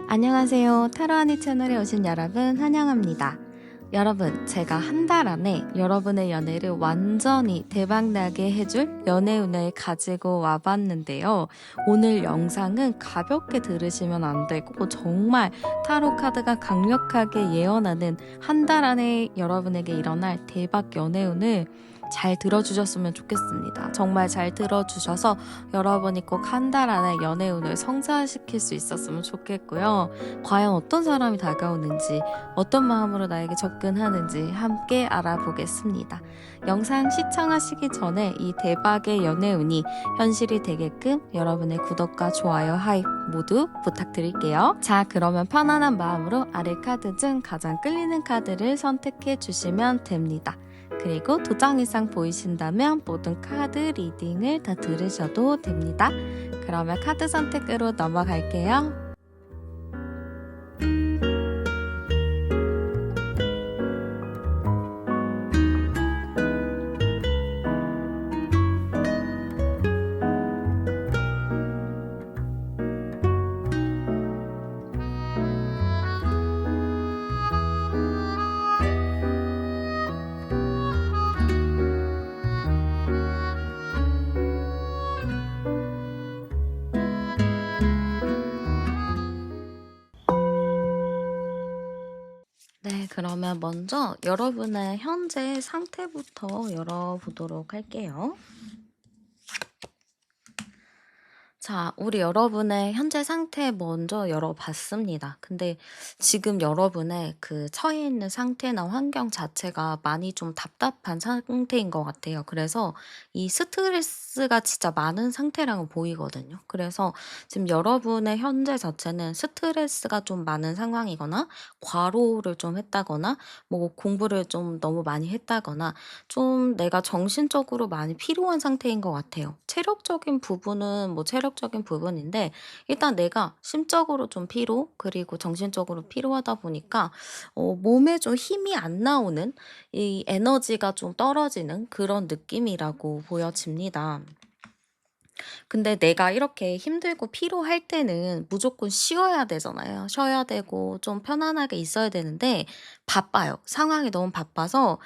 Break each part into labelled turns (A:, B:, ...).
A: 안녕하세요. 타로하니 채널에 오신 여러분 환영합니다. 여러분, 제가 한 달 안에 여러분의 연애를 완전히 대박나게 해줄 연애운을 가지고 와봤는데요. 오늘 영상은 가볍게 들으시면 안 되고 정말 타로 카드가 강력하게 예언하는 한 달 안에 여러분에게 일어날 대박 연애운을 잘 들어주셨으면 좋겠습니다. 정말 잘 들어주셔서 여러분이 꼭 한 달 안에 연애운을 성사시킬 수 있었으면 좋겠고요. 과연 어떤 사람이 다가오는지, 어떤 마음으로 나에게 접근하는지 함께 알아보겠습니다. 영상 시청하시기 전에 이 대박의 연애운이 현실이 되게끔 여러분의 구독과 좋아요, 하입 모두 부탁드릴게요. 자, 그러면 편안한 마음으로 아래 카드 중 가장 끌리는 카드를 선택해 주시면 됩니다. 그리고 도장 이상 보이신다면 모든 카드 리딩을 다 들으셔도 됩니다. 그러면 카드 선택으로 넘어갈게요. 네, 그러면 먼저 여러분의 현재 상태부터 열어보도록 할게요. 자, 우리 여러분의 현재 상태 먼저 열어봤습니다. 근데 지금 여러분의 그 처해 있는 상태나 환경 자체가 많이 좀 답답한 상태인 것 같아요. 그래서 이 스트레스가 진짜 많은 상태라고 보이거든요. 그래서 지금 여러분의 현재 자체는 스트레스가 좀 많은 상황이거나 과로를 좀 했다거나 뭐 공부를 좀 너무 많이 했다거나 좀 내가 정신적으로 많이 피로한 상태인 것 같아요. 체력적인 부분은 뭐 체력적인 부분인데 일단 내가 심적으로 좀 피로 그리고 정신적으로 피로하다 보니까 몸에 좀 힘이 안 나오는 이 에너지가 좀 떨어지는 그런 느낌이라고 보여집니다. 근데 내가 이렇게 힘들고 피로할 때는 무조건 쉬어야 되잖아요. 쉬어야 되고 좀 편안하게 있어야 되는데 바빠요. 상황이 너무 바빠서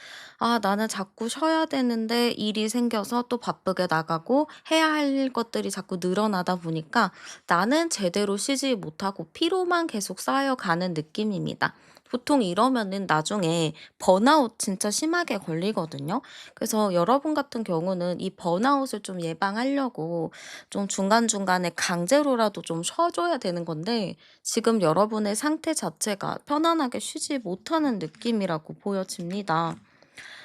A: 나는 자꾸 쉬어야 되는데 일이 생겨서 또 바쁘게 나가고 해야 할 것들이 자꾸 늘어나다 보니까 나는 제대로 쉬지 못하고 피로만 계속 쌓여가는 느낌입니다. 보통 이러면은 나중에 번아웃 진짜 심하게 걸리거든요. 그래서 여러분 같은 경우는 이 번아웃을 좀 예방하려고 좀 중간중간에 강제로라도 좀 쉬어줘야 되는 건데 지금 여러분의 상태 자체가 편안하게 쉬지 못하는 느낌이라고 보여집니다.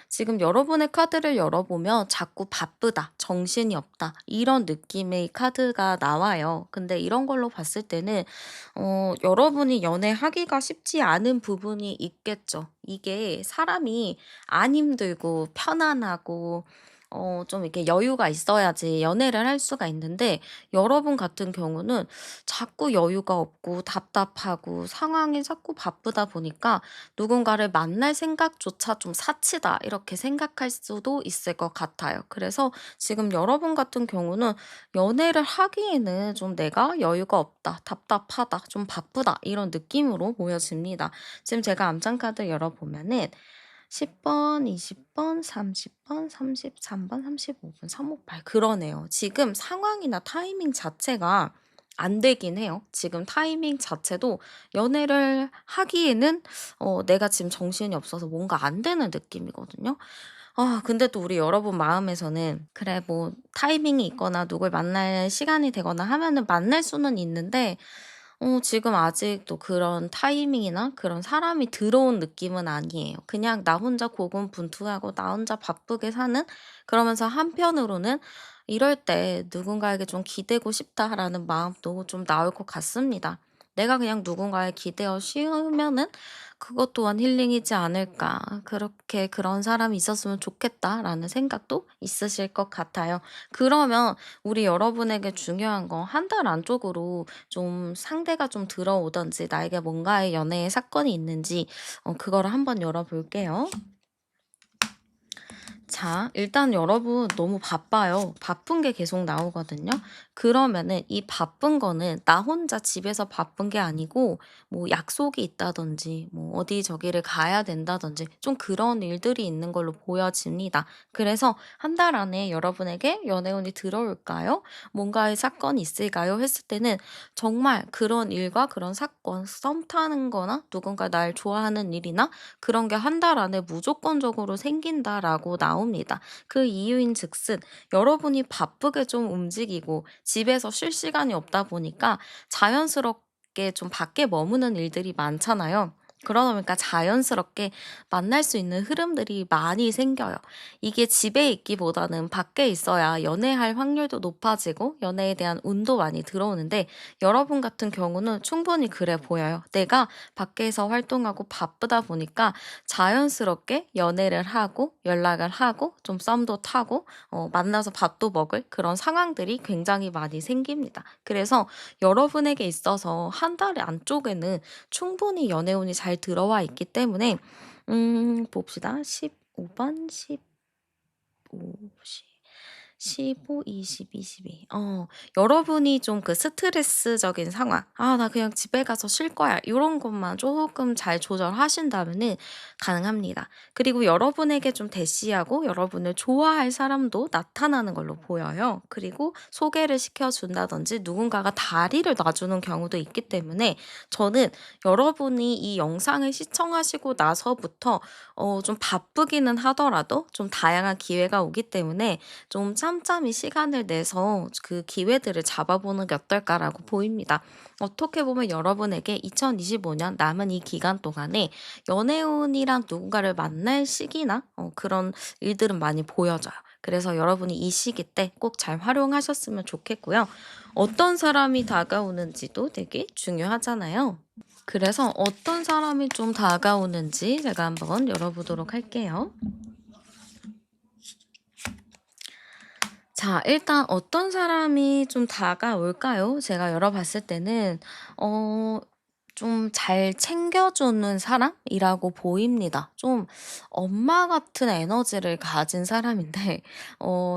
A: 지금 여러분의 카드를 열어보면 자꾸 바쁘다, 정신이 없다, 이런 느낌의 카드가 나와요. 근데 이런 걸로 봤을 때는, 여러분이 연애하기가 쉽지 않은 부분이 있겠죠. 이게 사람이 안 힘들고 편안하고, 좀 이렇게 여유가 있어야지 연애를 할 수가 있는데, 여러분 같은 경우는 자꾸 여유가 없고 답답하고 상황이 자꾸 바쁘다 보니까 누군가를 만날 생각조차 좀 사치다 이렇게 생각할 수도 있을 것 같아요. 그래서 지금 여러분 같은 경우는 연애를 하기에는 좀 내가 여유가 없다, 답답하다, 좀 바쁘다 이런 느낌으로 보여집니다. 지금 제가 암장카드 열어보면은 10번, 20번, 30번, 33번, 35번, 358 그러네요. 지금 상황이나 타이밍 자체가 안 되긴 해요. 지금 타이밍 자체도 연애를 하기에는 내가 지금 정신이 없어서 뭔가 안 되는 느낌이거든요. 근데 또 우리 여러분 마음에서는 그래 뭐 타이밍이 있거나 누굴 만날 시간이 되거나 하면은 만날 수는 있는데 지금 아직도 그런 타이밍이나 그런 사람이 들어온 느낌은 아니에요. 그냥 나 혼자 고군분투하고 나 혼자 바쁘게 사는 그러면서 한편으로는 이럴 때 누군가에게 좀 기대고 싶다라는 마음도 좀 나올 것 같습니다. 내가 그냥 누군가에 기대어 쉬우면은 그것 또한 힐링이지 않을까. 그렇게 그런 사람이 있었으면 좋겠다라는 생각도 있으실 것 같아요. 그러면 우리 여러분에게 중요한 거 한 달 안쪽으로 좀 상대가 좀 들어오든지 나에게 뭔가의 연애의 사건이 있는지 그거를 한번 열어볼게요. 자, 일단 여러분 너무 바빠요. 바쁜 게 계속 나오거든요. 그러면은 이 바쁜 거는 나 혼자 집에서 바쁜 게 아니고 뭐 약속이 있다든지 뭐 어디 저기를 가야 된다든지 좀 그런 일들이 있는 걸로 보여집니다. 그래서 한 달 안에 여러분에게 연애운이 들어올까요? 뭔가의 사건이 있을까요? 했을 때는 정말 그런 일과 그런 사건, 썸 타는 거나 누군가 날 좋아하는 일이나 그런 게 한 달 안에 무조건적으로 생긴다라고 나옵니다. 그 이유인즉슨 여러분이 바쁘게 좀 움직이고 집에서 쉴 시간이 없다 보니까 자연스럽게 좀 밖에 머무는 일들이 많잖아요. 그러다 보니까 자연스럽게 만날 수 있는 흐름들이 많이 생겨요. 이게 집에 있기보다는 밖에 있어야 연애할 확률도 높아지고 연애에 대한 운도 많이 들어오는데 여러분 같은 경우는 충분히 그래 보여요. 내가 밖에서 활동하고 바쁘다 보니까 자연스럽게 연애를 하고 연락을 하고 좀 썸도 타고 만나서 밥도 먹을 그런 상황들이 굉장히 많이 생깁니다. 그래서 여러분에게 있어서 한 달 안쪽에는 충분히 연애운이 잘 들어와 있기 때문에 봅시다. 15 번, 15, 15, 20, 22. 여러분이 좀 그 스트레스적인 상황, '아 나 그냥 집에 가서 쉴 거야.' 요런 것만 쪼끔 잘 조절하신다면은 가능합니다. 그리고 여러분에게 좀 대시하고 여러분을 좋아할 사람도 나타나는 걸로 보여요. 그리고 소개를 시켜 준다든지 누군가가 다리를 놔주는 경우도 있기 때문에 저는 여러분이 이 영상을 시청하시고 나서부터 좀 바쁘기는 하더라도 좀 다양한 기회가 오기 때문에 좀 짬짬이 시간을 내서 그 기회들을 잡아보는 게 어떨까라고 보입니다. 어떻게 보면 여러분에게 2025년 남은 이 기간 동안에 연애운이랑 누군가를 만날 시기나 그런 일들은 많이 보여져요. 그래서 여러분이 이 시기 때 꼭 잘 활용하셨으면 좋겠고요. 어떤 사람이 다가오는지도 되게 중요하잖아요. 그래서 어떤 사람이 좀 다가오는지 제가 한번 열어보도록 할게요. 자, 일단 어떤 사람이 좀 다가올까요? 제가 열어봤을 때는 어 좀 잘 챙겨주는 사람이라고 보입니다. 좀 엄마 같은 에너지를 가진 사람인데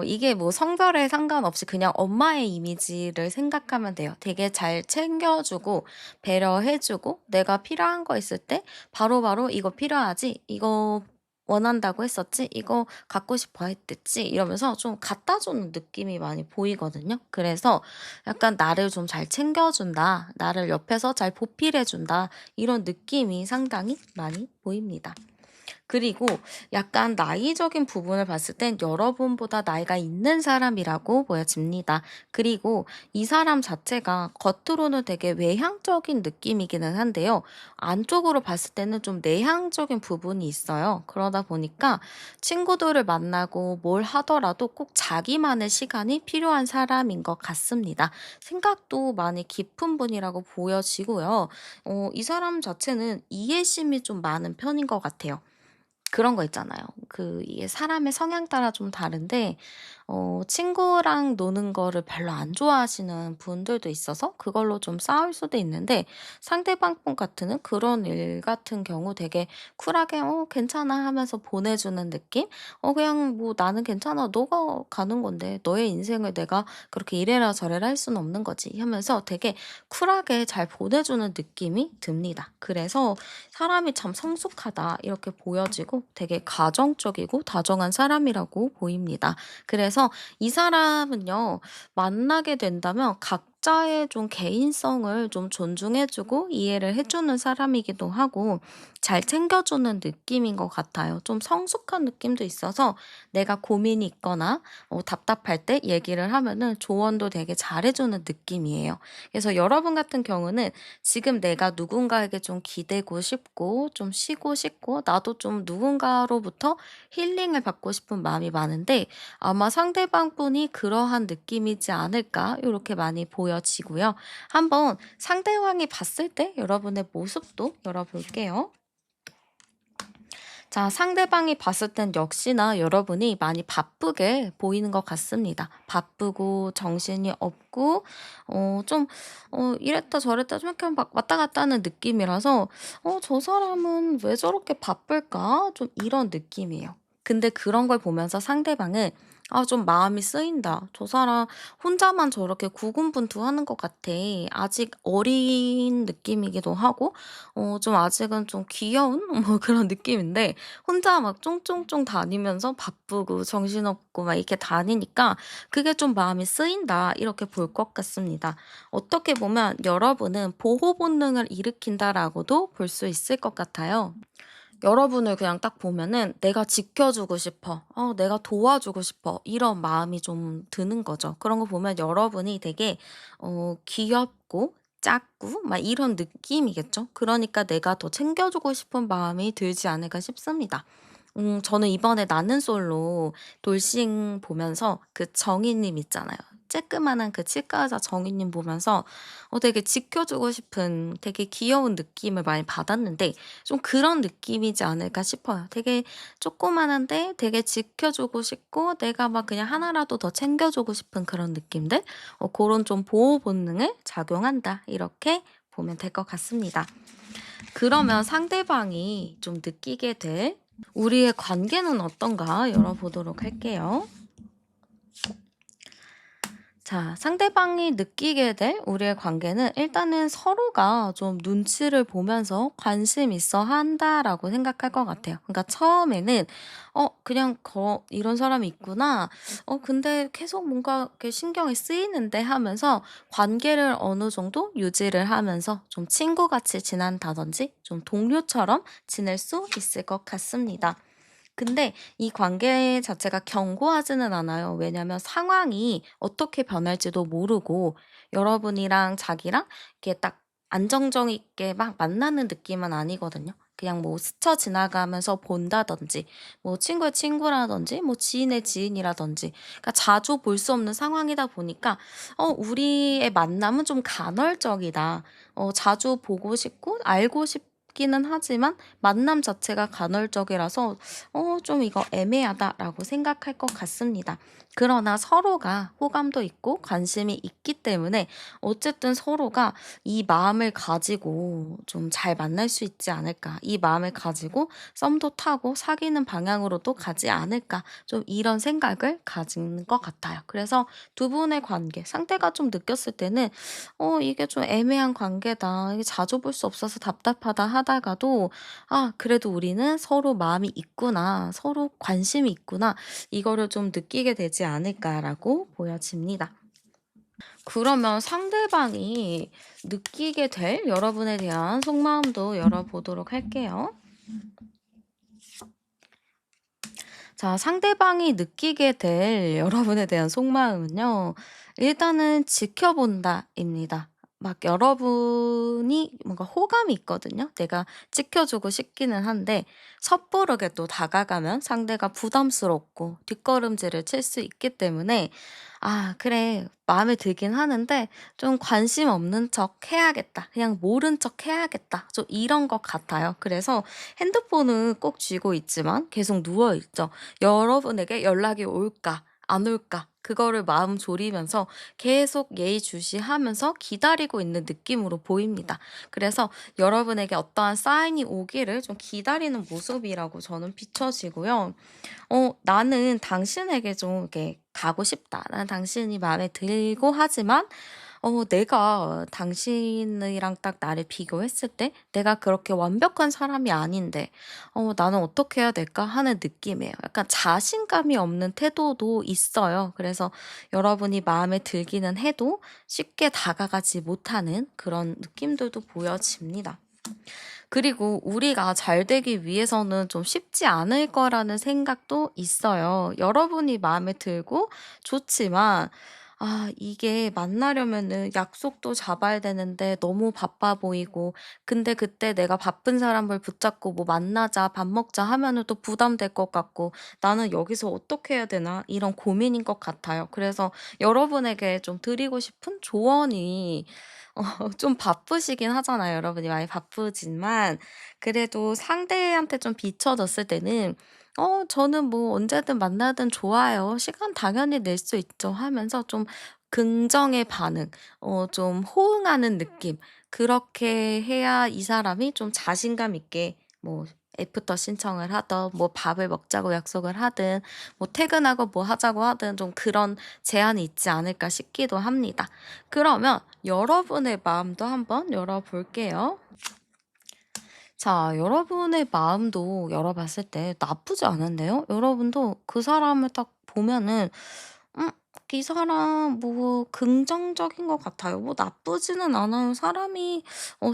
A: 이게 뭐 성별에 상관없이 그냥 엄마의 이미지를 생각하면 돼요. 되게 잘 챙겨주고 배려해 주고 내가 필요한 거 있을 때 바로바로 "이거 필요하지? 이거 원한다고 했었지? 이거 갖고 싶어 했댔지?" 이러면서 좀 갖다 주는 느낌이 많이 보이거든요. 그래서 약간 '나를 좀 잘 챙겨준다. 나를 옆에서 잘 보필해 준다.' 이런 느낌이 상당히 많이 보입니다. 그리고 약간 나이적인 부분을 봤을 땐 여러분보다 나이가 있는 사람이라고 보여집니다. 그리고 이 사람 자체가 겉으로는 되게 외향적인 느낌이기는 한데요. 안쪽으로 봤을 때는 좀 내향적인 부분이 있어요. 그러다 보니까 친구들을 만나고 뭘 하더라도 꼭 자기만의 시간이 필요한 사람인 것 같습니다. 생각도 많이 깊은 분이라고 보여지고요. 이 사람 자체는 이해심이 좀 많은 편인 것 같아요. 그런 거 있잖아요. 이게 사람의 성향 따라 좀 다른데 친구랑 노는 거를 별로 안 좋아하시는 분들도 있어서 그걸로 좀 싸울 수도 있는데 상대방 분 같은 그런 일 같은 경우 되게 쿨하게 "어 괜찮아." 하면서 보내주는 느낌? 그냥 뭐 "나는 괜찮아. 너가 가는 건데 너의 인생을 내가 그렇게 이래라 저래라 할 수는 없는 거지." 하면서 되게 쿨하게 잘 보내주는 느낌이 듭니다. 그래서 '사람이 참 성숙하다.' 이렇게 보여지고 되게 가정적이고 다정한 사람이라고 보입니다. 그래서 이 사람은요, 만나게 된다면 각자의 좀 개인성을 좀 존중해 주고 이해를 해 주는 사람이기도 하고 잘 챙겨 주는 느낌인 것 같아요. 좀 성숙한 느낌도 있어서 내가 고민이 있거나 답답할 때 얘기를 하면은 조언도 되게 잘해 주는 느낌이에요. 그래서 여러분 같은 경우는 지금 내가 누군가에게 좀 기대고 싶고 좀 쉬고 싶고 나도 좀 누군가로부터 힐링을 받고 싶은 마음이 많은데 아마 상대방 분이 그러한 느낌이지 않을까 이렇게 많이 보여지고요. 한번 상대방이 봤을 때 여러분의 모습도 열어볼게요. 자, 상대방이 봤을 땐 역시나 여러분이 많이 바쁘게 보이는 것 같습니다. 바쁘고 정신이 없고 좀 이랬다 저랬다 좀 이렇게 막 왔다 갔다 하는 느낌이라서 '저 사람은 왜 저렇게 바쁠까?' 좀 이런 느낌이에요. 근데 그런 걸 보면서 상대방은 '아 좀 마음이 쓰인다. 저 사람 혼자만 저렇게 고군분투하는 것 같아.' 아직 어린 느낌이기도 하고 좀 아직은 좀 귀여운 뭐 그런 느낌인데 혼자 막 쫑쫑쫑 다니면서 바쁘고 정신없고 막 이렇게 다니니까 '그게 좀 마음이 쓰인다.' 이렇게 볼 것 같습니다. 어떻게 보면 여러분은 '보호 본능을 일으킨다.'라고도 볼 수 있을 것 같아요. 여러분을 그냥 딱 보면은 '내가 지켜주고 싶어. 내가 도와주고 싶어.' 이런 마음이 좀 드는 거죠. 그런 거 보면 여러분이 되게 귀엽고 작고 막 이런 느낌이겠죠. 그러니까 '내가 더 챙겨주고 싶은 마음이 들지 않을까.' 싶습니다. 저는 이번에 나는 솔로 돌싱 보면서 그 정희님 있잖아요. 쬐끄만한 그 치과 의사 정희님 보면서 되게 지켜주고 싶은 되게 귀여운 느낌을 많이 받았는데 좀 그런 느낌이지 않을까 싶어요. 되게 조그마한데 되게 지켜주고 싶고 내가 막 그냥 하나라도 더 챙겨주고 싶은 그런 느낌들? 그런 좀 보호 본능을 작용한다. 이렇게 보면 될 것 같습니다. 그러면 상대방이 좀 느끼게 될 우리의 관계는 어떤가 열어보도록 할게요. 자, 상대방이 느끼게 될 우리의 관계는 일단은 서로가 좀 눈치를 보면서 관심 있어 한다라고 생각할 것 같아요. 그러니까 처음에는 그냥 이런 사람이 있구나. 근데 계속 뭔가 이렇게 신경이 쓰이는데 하면서 관계를 어느 정도 유지를 하면서 좀 친구같이 지낸다든지 좀 동료처럼 지낼 수 있을 것 같습니다. 근데 이 관계 자체가 견고하지는 않아요. 왜냐하면 상황이 어떻게 변할지도 모르고 여러분이랑 자기랑 이렇게 딱 안정적 있게 막 만나는 느낌은 아니거든요. 그냥 뭐 스쳐 지나가면서 본다든지 뭐 친구의 친구라든지 뭐 지인의 지인이라든지 그러니까 자주 볼 수 없는 상황이다 보니까 우리의 만남은 좀 간헐적이다. 자주 보고 싶고 알고 싶기는 하지만 만남 자체가 간헐적이라서 좀 이거 애매하다라고 생각할 것 같습니다. 그러나 서로가 호감도 있고 관심이 있기 때문에 어쨌든 서로가 이 마음을 가지고 좀 잘 만날 수 있지 않을까. 이 마음을 가지고 썸도 타고 사귀는 방향으로도 가지 않을까. 좀 이런 생각을 가진 것 같아요. 그래서 두 분의 관계, 상대가 좀 느꼈을 때는 이게 좀 애매한 관계다. 이게 자주 볼 수 없어서 답답하다 하다가도 그래도 우리는 서로 마음이 있구나. 서로 관심이 있구나. 이거를 좀 느끼게 되지 않을까라고 보여집니다. 그러면 상대방이 느끼게 될 여러분에 대한 속마음도 열어보도록 할게요. 자, 상대방이 느끼게 될 여러분에 대한 속마음은요. 일단은 지켜본다입니다. 막 여러분이 뭔가 호감이 있거든요. 내가 지켜주고 싶기는 한데 섣부르게 또 다가가면 상대가 부담스럽고 뒷걸음질을 칠 수 있기 때문에 '아 그래. 마음에 들긴 하는데 좀 관심 없는 척 해야겠다. 그냥 모른 척 해야겠다.' 좀 이런 것 같아요. 그래서 핸드폰은 꼭 쥐고 있지만 계속 누워 있죠. 여러분에게 연락이 올까 안 올까 그거를 마음 졸이면서 계속 예의주시하면서 기다리고 있는 느낌으로 보입니다. 그래서 여러분에게 어떠한 사인이 오기를 좀 기다리는 모습이라고 저는 비춰지고요. '나는 당신에게 좀 이렇게 가고 싶다. 나는 당신이 마음에 들고 하지만 내가 당신이랑 딱 나를 비교했을 때 내가 그렇게 완벽한 사람이 아닌데 나는 어떻게 해야 될까?' 하는 느낌이에요. 약간 자신감이 없는 태도도 있어요. 그래서 여러분이 마음에 들기는 해도 쉽게 다가가지 못하는 그런 느낌들도 보여집니다. 그리고 우리가 잘 되기 위해서는 좀 쉽지 않을 거라는 생각도 있어요. 여러분이 마음에 들고 좋지만 이게 만나려면은 약속도 잡아야 되는데 너무 바빠 보이고 근데 그때 내가 바쁜 사람을 붙잡고 뭐 "만나자. 밥 먹자." 하면은 또 부담될 것 같고 '나는 여기서 어떻게 해야 되나?' 이런 고민인 것 같아요. 그래서 여러분에게 좀 드리고 싶은 조언이 좀 바쁘시긴 하잖아요. 여러분이 많이 바쁘지만 그래도 상대한테 좀 비춰졌을 때는 저는 뭐 언제든 만나든 좋아요. 시간 당연히 낼 수 있죠." 하면서 좀 긍정의 반응 좀 호응하는 느낌 그렇게 해야 이 사람이 좀 자신감 있게 뭐 애프터 신청을 하든 뭐 밥을 먹자고 약속을 하든 뭐 퇴근하고 뭐 하자고 하든 좀 그런 제한이 있지 않을까 싶기도 합니다. 그러면 여러분의 마음도 한번 열어볼게요. 자, 여러분의 마음도 열어봤을 때 나쁘지 않은데요? 여러분도 그 사람을 딱 보면은 음 이 사람 뭐 긍정적인 것 같아요. 뭐 나쁘지는 않아요. 사람이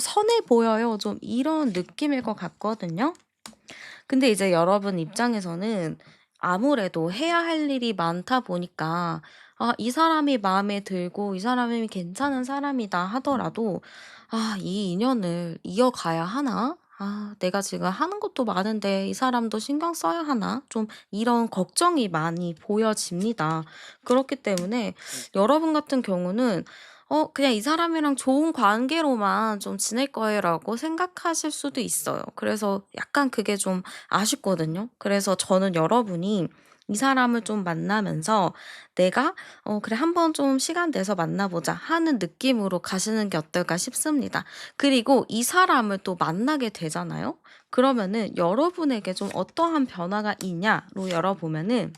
A: 선해 보여요. 좀 이런 느낌일 것 같거든요. 근데 이제 여러분 입장에서는 아무래도 해야 할 일이 많다 보니까 이 사람이 마음에 들고 이 사람이 괜찮은 사람이다 하더라도 '이 인연을 이어가야 하나? 내가 지금 하는 것도 많은데 이 사람도 신경 써야 하나?' 좀 이런 걱정이 많이 보여집니다. 그렇기 때문에 여러분 같은 경우는 그냥 '이 사람이랑 좋은 관계로만 좀 지낼 거예요.'라고 생각하실 수도 있어요. 그래서 약간 그게 좀 아쉽거든요. 그래서 저는 여러분이 이 사람을 좀 만나면서 '내가 그래 한번 좀 시간 내서 만나 보자.' 하는 느낌으로 가시는 게 어떨까 싶습니다. 그리고 이 사람을 또 만나게 되잖아요. 그러면은 여러분에게 좀 어떠한 변화가 있냐로 열어보면은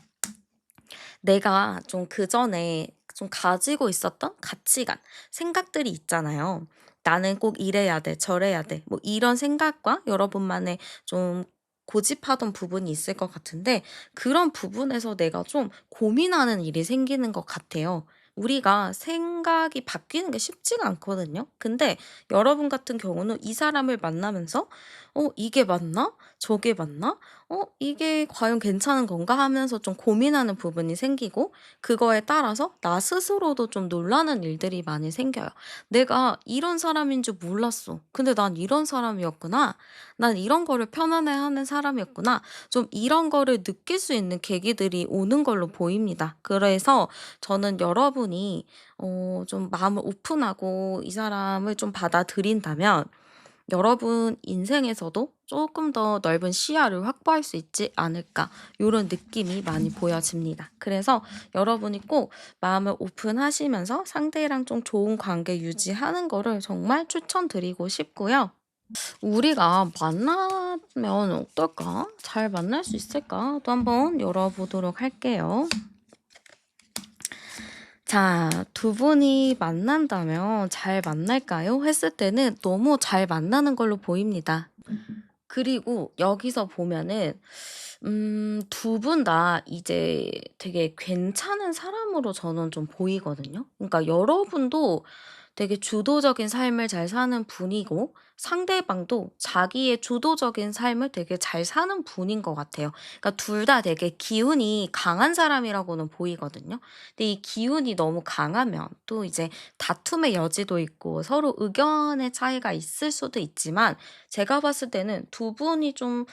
A: 내가 좀 그전에 좀 가지고 있었던 가치관, 생각들이 있잖아요. '나는 꼭 이래야 돼. 저래야 돼.' 뭐 이런 생각과 여러분만의 좀 고집하던 부분이 있을 것 같은데 그런 부분에서 내가 좀 고민하는 일이 생기는 것 같아요. 우리가 생각이 바뀌는 게 쉽지가 않거든요. 근데 여러분 같은 경우는 이 사람을 만나면서 '이게 맞나? 저게 맞나? 이게 과연 괜찮은 건가?' 하면서 좀 고민하는 부분이 생기고 그거에 따라서 나 스스로도 좀 놀라는 일들이 많이 생겨요. '내가 이런 사람인 줄 몰랐어. 근데 난 이런 사람이었구나. 난 이런 거를 편안해하는 사람이었구나.' 좀 이런 거를 느낄 수 있는 계기들이 오는 걸로 보입니다. 그래서 저는 여러분이 좀 마음을 오픈하고 이 사람을 좀 받아들인다면 여러분 인생에서도 조금 더 넓은 시야를 확보할 수 있지 않을까 요런 느낌이 많이 보여집니다. 그래서 여러분이 꼭 마음을 오픈하시면서 상대랑 좀 좋은 관계 유지하는 거를 정말 추천드리고 싶고요. 우리가 만나면 어떨까? 잘 만날 수 있을까? 또 한번 열어보도록 할게요. 자, 두 분이 만난다면 잘 만날까요? 했을 때는 너무 잘 만나는 걸로 보입니다. 그리고 여기서 보면은 두 분 다 이제 되게 괜찮은 사람으로 저는 좀 보이거든요. 그러니까 여러분도 되게 주도적인 삶을 잘 사는 분이고 상대방도 자기의 주도적인 삶을 되게 잘 사는 분인 것 같아요. 그러니까 둘 다 되게 기운이 강한 사람이라고는 보이거든요. 근데 이 기운이 너무 강하면 또 이제 다툼의 여지도 있고 서로 의견의 차이가 있을 수도 있지만 제가 봤을 때는 두 분이 좀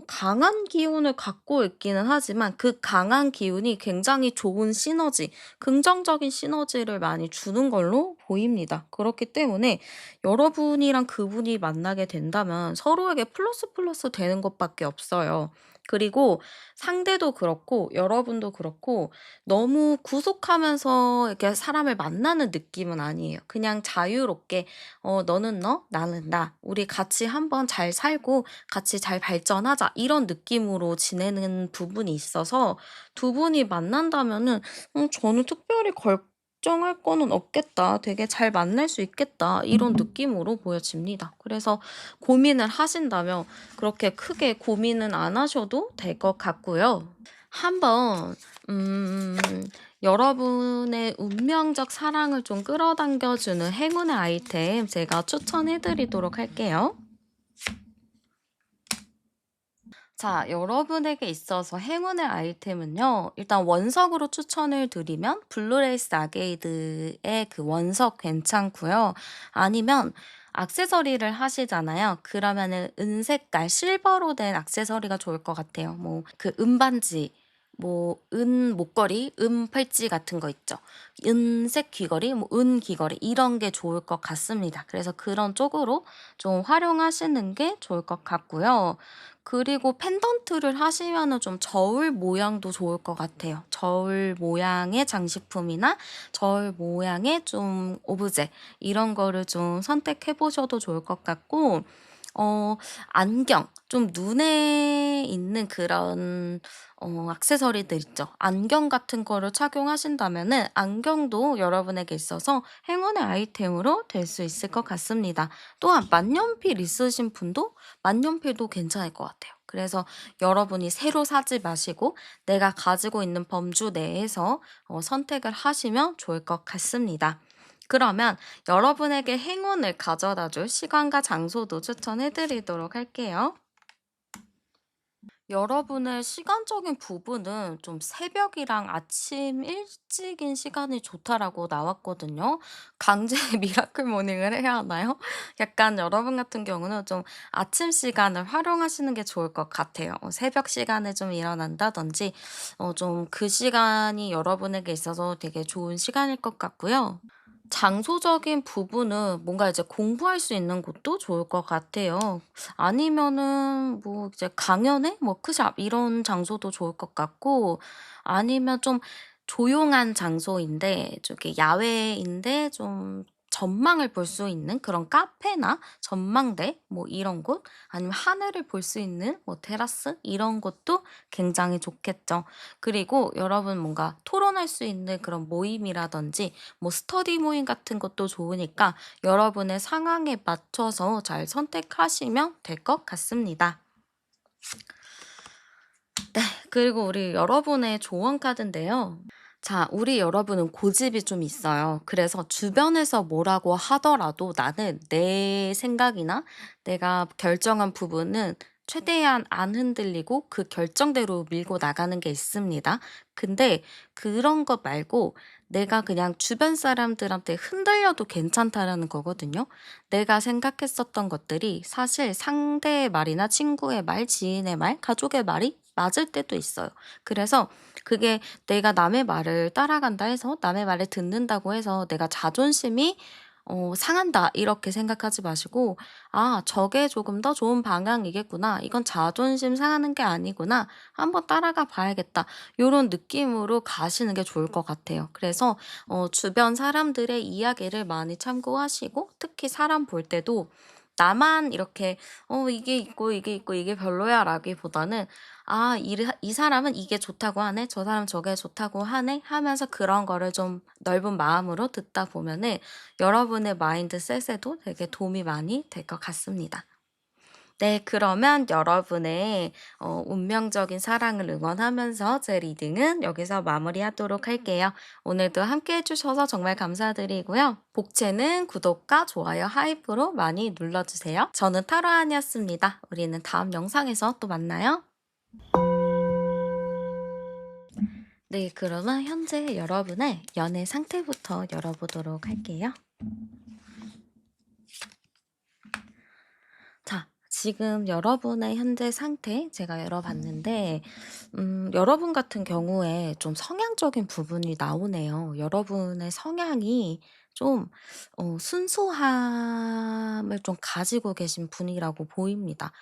A: 강한 기운을 갖고 있기는 하지만 그 강한 기운이 굉장히 좋은 시너지, 긍정적인 시너지를 많이 주는 걸로 보입니다. 그렇기 때문에 여러분이랑 그분이 만나게 된다면 서로에게 플러스 플러스 되는 것밖에 없어요. 그리고 상대도 그렇고 여러분도 그렇고 너무 구속하면서 이렇게 사람을 만나는 느낌은 아니에요. 그냥 자유롭게 너는 너, 나는 나. 우리 같이 한번 잘 살고 같이 잘 발전하자. 이런 느낌으로 지내는 부분이 있어서 두 분이 만난다면은 저는 특별히 걱정할 거는 없겠다. 되게 잘 만날 수 있겠다. 이런 느낌으로 보여집니다. 그래서 고민을 하신다면 그렇게 크게 고민은 안 하셔도 될 것 같고요. 한번 음 여러분의 운명적 사랑을 좀 끌어당겨 주는 행운의 아이템 제가 추천해 드리도록 할게요. 자, 여러분에게 있어서 행운의 아이템은요. 일단 원석으로 추천을 드리면 블루레이스 아게이드의 그 원석 괜찮고요. 아니면 액세서리를 하시잖아요. 그러면은 은색깔 실버로 된 액세서리가 좋을 것 같아요. 뭐 그 은반지, 뭐 은 목걸이, 은 팔찌 같은 거 있죠. 은색 귀걸이, 뭐 은 귀걸이 이런 게 좋을 것 같습니다. 그래서 그런 쪽으로 좀 활용하시는 게 좋을 것 같고요. 그리고 펜던트를 하시면은 좀 저울 모양도 좋을 것 같아요. 저울 모양의 장식품이나 저울 모양의 좀 오브제 이런 거를 좀 선택해 보셔도 좋을 것 같고 어 안경 좀 눈에 있는 그런 액세서리들 있죠. 안경 같은 거를 착용하신다면은 안경도 여러분에게 있어서 행운의 아이템으로 될 수 있을 것 같습니다. 또한 만년필 있으신 분도 만년필도 괜찮을 것 같아요. 그래서 여러분이 새로 사지 마시고 내가 가지고 있는 범주 내에서 선택을 하시면 좋을 것 같습니다. 그러면 여러분에게 행운을 가져다 줄 시간과 장소도 추천해 드리도록 할게요. 여러분의 시간적인 부분은 좀 새벽이랑 아침 일찍인 시간이 좋다라고 나왔거든요. 강제 미라클 모닝을 해야 하나요? 약간 여러분 같은 경우는 좀 아침 시간을 활용하시는 게 좋을 것 같아요. 새벽 시간에 좀 일어난다든지, 좀 그 시간이 여러분에게 있어서 되게 좋은 시간일 것 같고요. 장소적인 부분은 뭔가 이제 공부할 수 있는 곳도 좋을 것 같아요. 아니면은 뭐 이제 강연회, 워크샵 이런 장소도 좋을 것 같고, 아니면 좀 조용한 장소인데 저기 야외인데 좀 전망을 볼 수 있는 그런 카페나 전망대 뭐 이런 곳, 아니면 하늘을 볼 수 있는 뭐 테라스 이런 곳도 굉장히 좋겠죠. 그리고 여러분 뭔가 토론할 수 있는 그런 모임이라든지 뭐 스터디 모임 같은 것도 좋으니까 여러분의 상황에 맞춰서 잘 선택하시면 될 것 같습니다. 네. 그리고 우리 여러분의 조언 카드인데요. 자, 우리 여러분은 고집이 좀 있어요. 그래서 주변에서 뭐라고 하더라도 나는 내 생각이나 내가 결정한 부분은 최대한 안 흔들리고 그 결정대로 밀고 나가는 게 있습니다. 근데 그런 것 말고 내가 그냥 주변 사람들한테 흔들려도 괜찮다라는 거거든요. 내가 생각했었던 것들이 사실 상대의 말이나 친구의 말, 지인의 말, 가족의 말이 맞을 때도 있어요. 그래서 그게 내가 남의 말을 따라간다 해서 남의 말을 듣는다고 해서 내가 자존심이 상한다 이렇게 생각하지 마시고 '아 저게 조금 더 좋은 방향이겠구나. 이건 자존심 상하는 게 아니구나. 한번 따라가 봐야겠다.' 요런 느낌으로 가시는 게 좋을 것 같아요. 그래서 주변 사람들의 이야기를 많이 참고하시고 특히 사람 볼 때도 나만 이렇게 '이게 있고, 이게 있고, 이게 별로야.'라기보다는 '아 이 사람은 이게 좋다고 하네. 저 사람은 저게 좋다고 하네.' 하면서 그런 거를 좀 넓은 마음으로 듣다 보면은 여러분의 마인드셋에도 되게 도움이 많이 될 것 같습니다. 네, 그러면 여러분의 운명적인 사랑을 응원하면서 제 리딩은 여기서 마무리하도록 할게요. 오늘도 함께 해주셔서 정말 감사드리고요. 복채는 구독과 좋아요, 하이프로 많이 눌러주세요. 저는 타로안이었습니다. 우리는 다음 영상에서 또 만나요. 네, 그러면 현재 여러분의 연애 상태부터 열어보도록 할게요. 자, 지금 여러분의 현재 상태 제가 열어봤는데, 여러분 같은 경우에 좀 성향적인 부분이 나오네요. 여러분의 성향이 좀, 순수함을 좀 가지고 계신 분이라고 보입니다.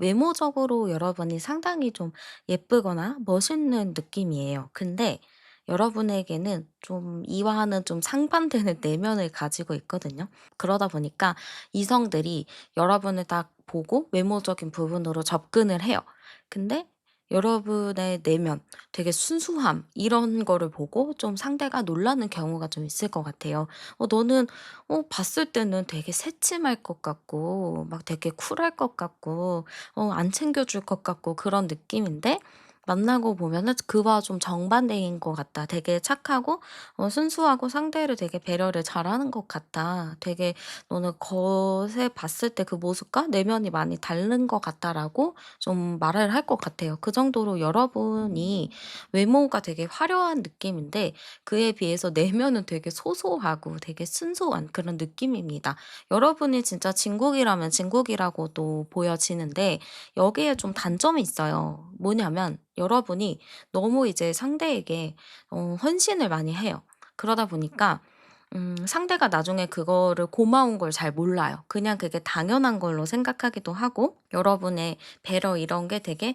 A: 외모적으로 여러분이 상당히 좀 예쁘거나 멋있는 느낌이에요. 근데 여러분에게는 좀 이와는 좀 상반되는 내면을 가지고 있거든요. 그러다 보니까 이성들이 여러분을 딱 보고 외모적인 부분으로 접근을 해요. 근데 여러분의 내면, 되게 순수함 이런 거를 보고 좀 상대가 놀라는 경우가 좀 있을 것 같아요. 너는 봤을 때는 되게 새침할 것 같고 막 되게 쿨할 것 같고 안 챙겨 줄 것 같고 그런 느낌인데 만나고 보면은 그와 좀 정반대인 것 같다. 되게 착하고 순수하고 상대를 되게 배려를 잘하는 것 같다. 되게 "너는 겉에 봤을 때 그 모습과 내면이 많이 다른 것 같다."라고 좀 말을 할 것 같아요. 그 정도로 여러분이 외모가 되게 화려한 느낌인데 그에 비해서 내면은 되게 소소하고 되게 순수한 그런 느낌입니다. 여러분이 진짜 진국이라면 진국이라고도 보여지는데 여기에 좀 단점이 있어요. 뭐냐면 여러분이 너무 이제 상대에게 헌신을 많이 해요. 그러다 보니까 상대가 나중에 그거를 고마운 걸 잘 몰라요. 그냥 그게 당연한 걸로 생각하기도 하고 여러분의 배려 이런 게 되게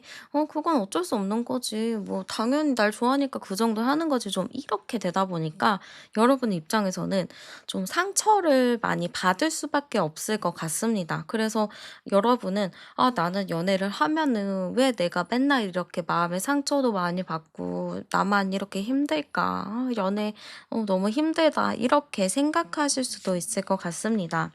A: 그건 어쩔 수 없는 거지. 뭐 당연히 날 좋아하니까 그 정도 하는 거지." 좀 이렇게 되다 보니까 여러분 입장에서는 좀 상처를 많이 받을 수밖에 없을 것 같습니다. 그래서 여러분은 '아 나는 연애를 하면은 왜 내가 맨날 이렇게 마음의 상처도 많이 받고 나만 이렇게 힘들까? 아 연애 너무 힘들다.' 이렇게 생각하실 수도 있을 것 같습니다.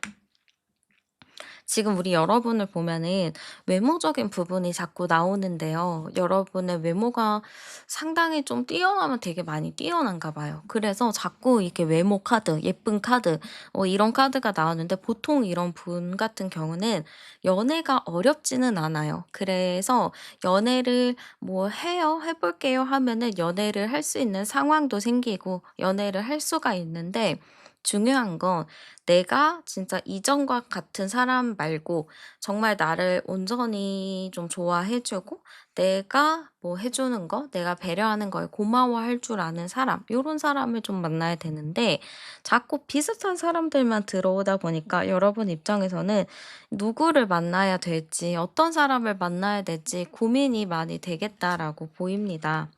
A: 지금 우리 여러분을 보면은 외모적인 부분이 자꾸 나오는데요. 여러분의 외모가 상당히 좀 뛰어나면 되게 많이 뛰어난가 봐요. 그래서 자꾸 이렇게 외모 카드, 예쁜 카드, 이런 카드가 나오는데 보통 이런 분 같은 경우는 연애가 어렵지는 않아요. 그래서 연애를 뭐 해요, 해볼게요 하면은 연애를 할 수 있는 상황도 생기고 연애를 할 수가 있는데 중요한 건 내가 진짜 이전과 같은 사람 말고 정말 나를 온전히 좀 좋아해 주고 내가 뭐 해 주는 거, 내가 배려하는 거에 고마워할 줄 아는 사람 요런 사람을 좀 만나야 되는데 자꾸 비슷한 사람들만 들어오다 보니까 여러분 입장에서는 누구를 만나야 될지 어떤 사람을 만나야 될지 고민이 많이 되겠다라고 보입니다.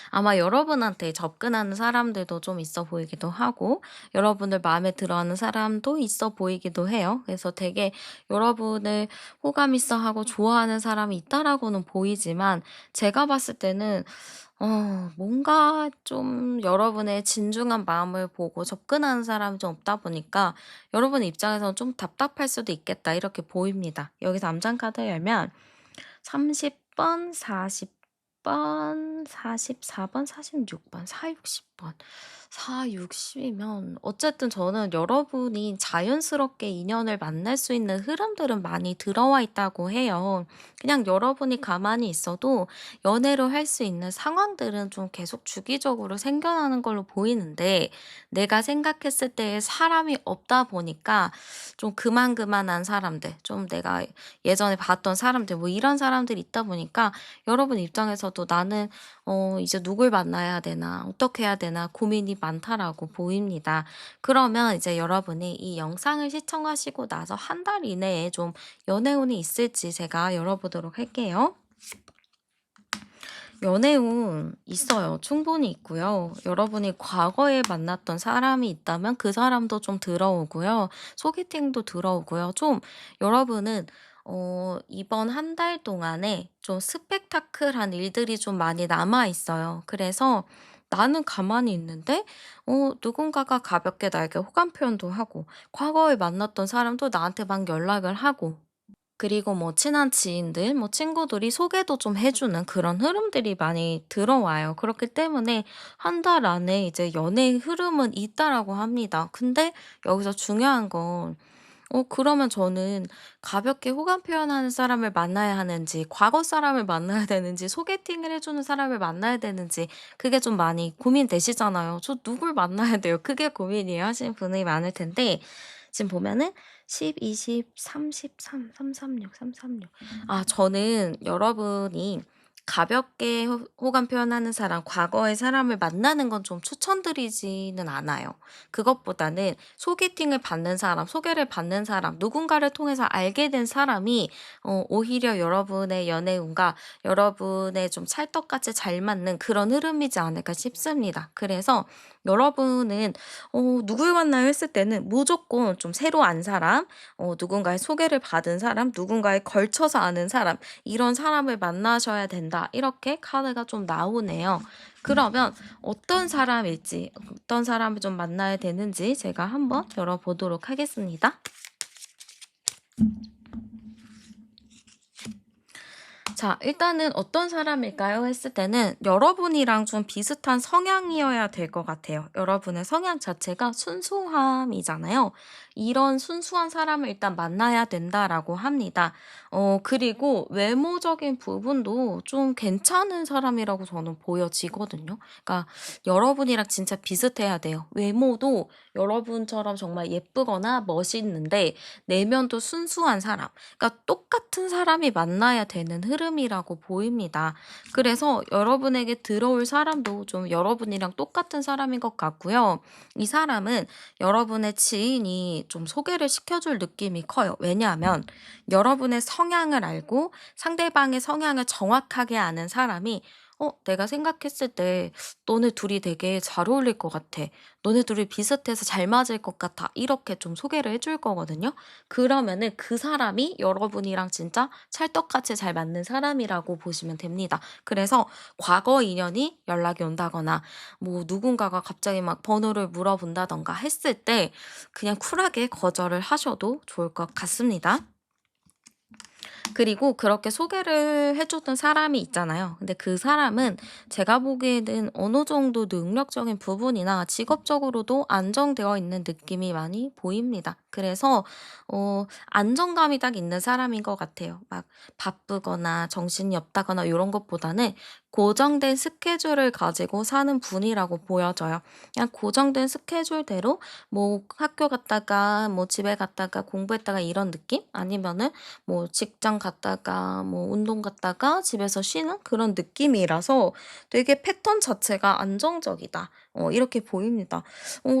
A: 아마 여러분한테 접근하는 사람들도 좀 있어 보이기도 하고 여러분을 마음에 들어하는 사람도 있어 보이기도 해요. 그래서 되게 여러분을 호감 있어 하고 좋아하는 사람이 있다라고는 보이지만 제가 봤을 때는 뭔가 좀 여러분의 진중한 마음을 보고 접근하는 사람이 좀 없다 보니까 여러분 입장에서는 좀 답답할 수도 있겠다 이렇게 보입니다. 여기서 암장 카드 열면 30번, 40번, 44번, 46번, 460번. 460이면 어쨌든 저는 여러분이 자연스럽게 인연을 만날 수 있는 흐름들은 많이 들어와 있다고 해요. 그냥 여러분이 가만히 있어도 연애를 할 수 있는 상황들은 좀 계속 주기적으로 생겨나는 걸로 보이는데 내가 생각했을 때의 사람이 없다 보니까 좀 그만한 사람들, 좀 내가 예전에 봤던 사람들 뭐 이런 사람들이 있다 보니까 여러분 입장에서도 '나는 이제 누굴 만나야 되나? 어떻게 해야 되나?' 고민이 많다라고 보입니다. 그러면 이제 여러분이 이 영상을 시청하시고 나서 한 달 이내에 좀 연애운이 있을지 제가 열어보도록 할게요. 연애운 있어요. 충분히 있고요. 여러분이 과거에 만났던 사람이 있다면 그 사람도 좀 들어오고요. 소개팅도 들어오고요. 좀 여러분은 이번 한 달 동안에 좀 스펙타클한 일들이 좀 많이 남아 있어요. 그래서 나는 가만히 있는데 누군가가 가볍게 나에게 호감 표현도 하고 과거에 만났던 사람도 나한테 막 연락을 하고 그리고 뭐 친한 지인들, 뭐 친구들이 소개도 좀 해 주는 그런 흐름들이 많이 들어와요. 그렇기 때문에 한 달 안에 이제 연애의 흐름은 있다라고 합니다. 근데 여기서 중요한 건 그러면 저는 가볍게 호감 표현하는 사람을 만나야 하는지, 과거 사람을 만나야 되는지, 소개팅을 해 주는 사람을 만나야 되는지 그게 좀 많이 고민되시잖아요. '저 누굴 만나야 돼요?' 그게 고민이에요 하시는 분이 많을 텐데 지금 보면은 10, 20, 33, 336, 336 저는 여러분이 가볍게 호감 표현하는 사람, 과거의 사람을 만나는 건 좀 추천드리지는 않아요. 그것보다는 소개팅을 받는 사람, 소개를 받는 사람, 누군가를 통해서 알게 된 사람이 오히려 여러분의 연애운과 여러분의 좀 찰떡같이 잘 맞는 그런 흐름이지 않을까 싶습니다. 그래서 여러분은 누굴 만나요 했을 때는 무조건 좀 새로 안 사람, 누군가의 소개를 받은 사람, 누군가에 걸쳐서 아는 사람, 이런 사람을 만나셔야 된다. 이렇게 카드가 좀 나오네요. 그러면 어떤 사람일지, 어떤 사람을 좀 만나야 되는지 제가 한번 열어보도록 하겠습니다. 자, 일단은 어떤 사람일까요? 했을 때는 여러분이랑 좀 비슷한 성향이어야 될 것 같아요. 여러분의 성향 자체가 순수함이잖아요. 이런 순수한 사람을 일단 만나야 된다라고 합니다. 그리고 외모적인 부분도 좀 괜찮은 사람이라고 저는 보여지거든요. 그러니까 여러분이랑 진짜 비슷해야 돼요. 외모도 여러분처럼 정말 예쁘거나 멋있는데 내면도 순수한 사람. 그러니까 똑같은 사람이 만나야 되는 흐름이라고 보입니다. 그래서 여러분에게 들어올 사람도 좀 여러분이랑 똑같은 사람인 것 같고요. 이 사람은 여러분의 지인이 좀 소개를 시켜줄 느낌이 커요. 왜냐하면 여러분의 성향을 알고 상대방의 성향을 정확하게 아는 사람이 내가 생각했을 때 너네 둘이 되게 잘 어울릴 것 같아. 너네 둘이 비슷해서 잘 맞을 것 같아. 이렇게 좀 소개를 해줄 거거든요. 그러면은 그 사람이 여러분이랑 진짜 찰떡같이 잘 맞는 사람이라고 보시면 됩니다. 그래서 과거 인연이 연락이 온다거나 뭐 누군가가 갑자기 막 번호를 물어본다던가 했을 때 그냥 쿨하게 거절을 하셔도 좋을 것 같습니다. 그리고 그렇게 소개를 해 줬던 사람이 있잖아요. 근데 그 사람은 제가 보기에는 어느 정도 능력적인 부분이나 직업적으로도 안정되어 있는 느낌이 많이 보입니다. 그래서 안정감이 딱 있는 사람인 것 같아요. 막 바쁘거나 정신이 없다거나 요런 것보다는 고정된 스케줄을 가지고 사는 분이라고 보여져요. 그냥 고정된 스케줄대로 뭐 학교 갔다가 뭐 집에 갔다가 공부했다가 이런 느낌? 아니면은 뭐 직장 갔다가 뭐 운동 갔다가 집에서 쉬는 그런 느낌이라서 되게 패턴 자체가 안정적이다. 이렇게 보입니다.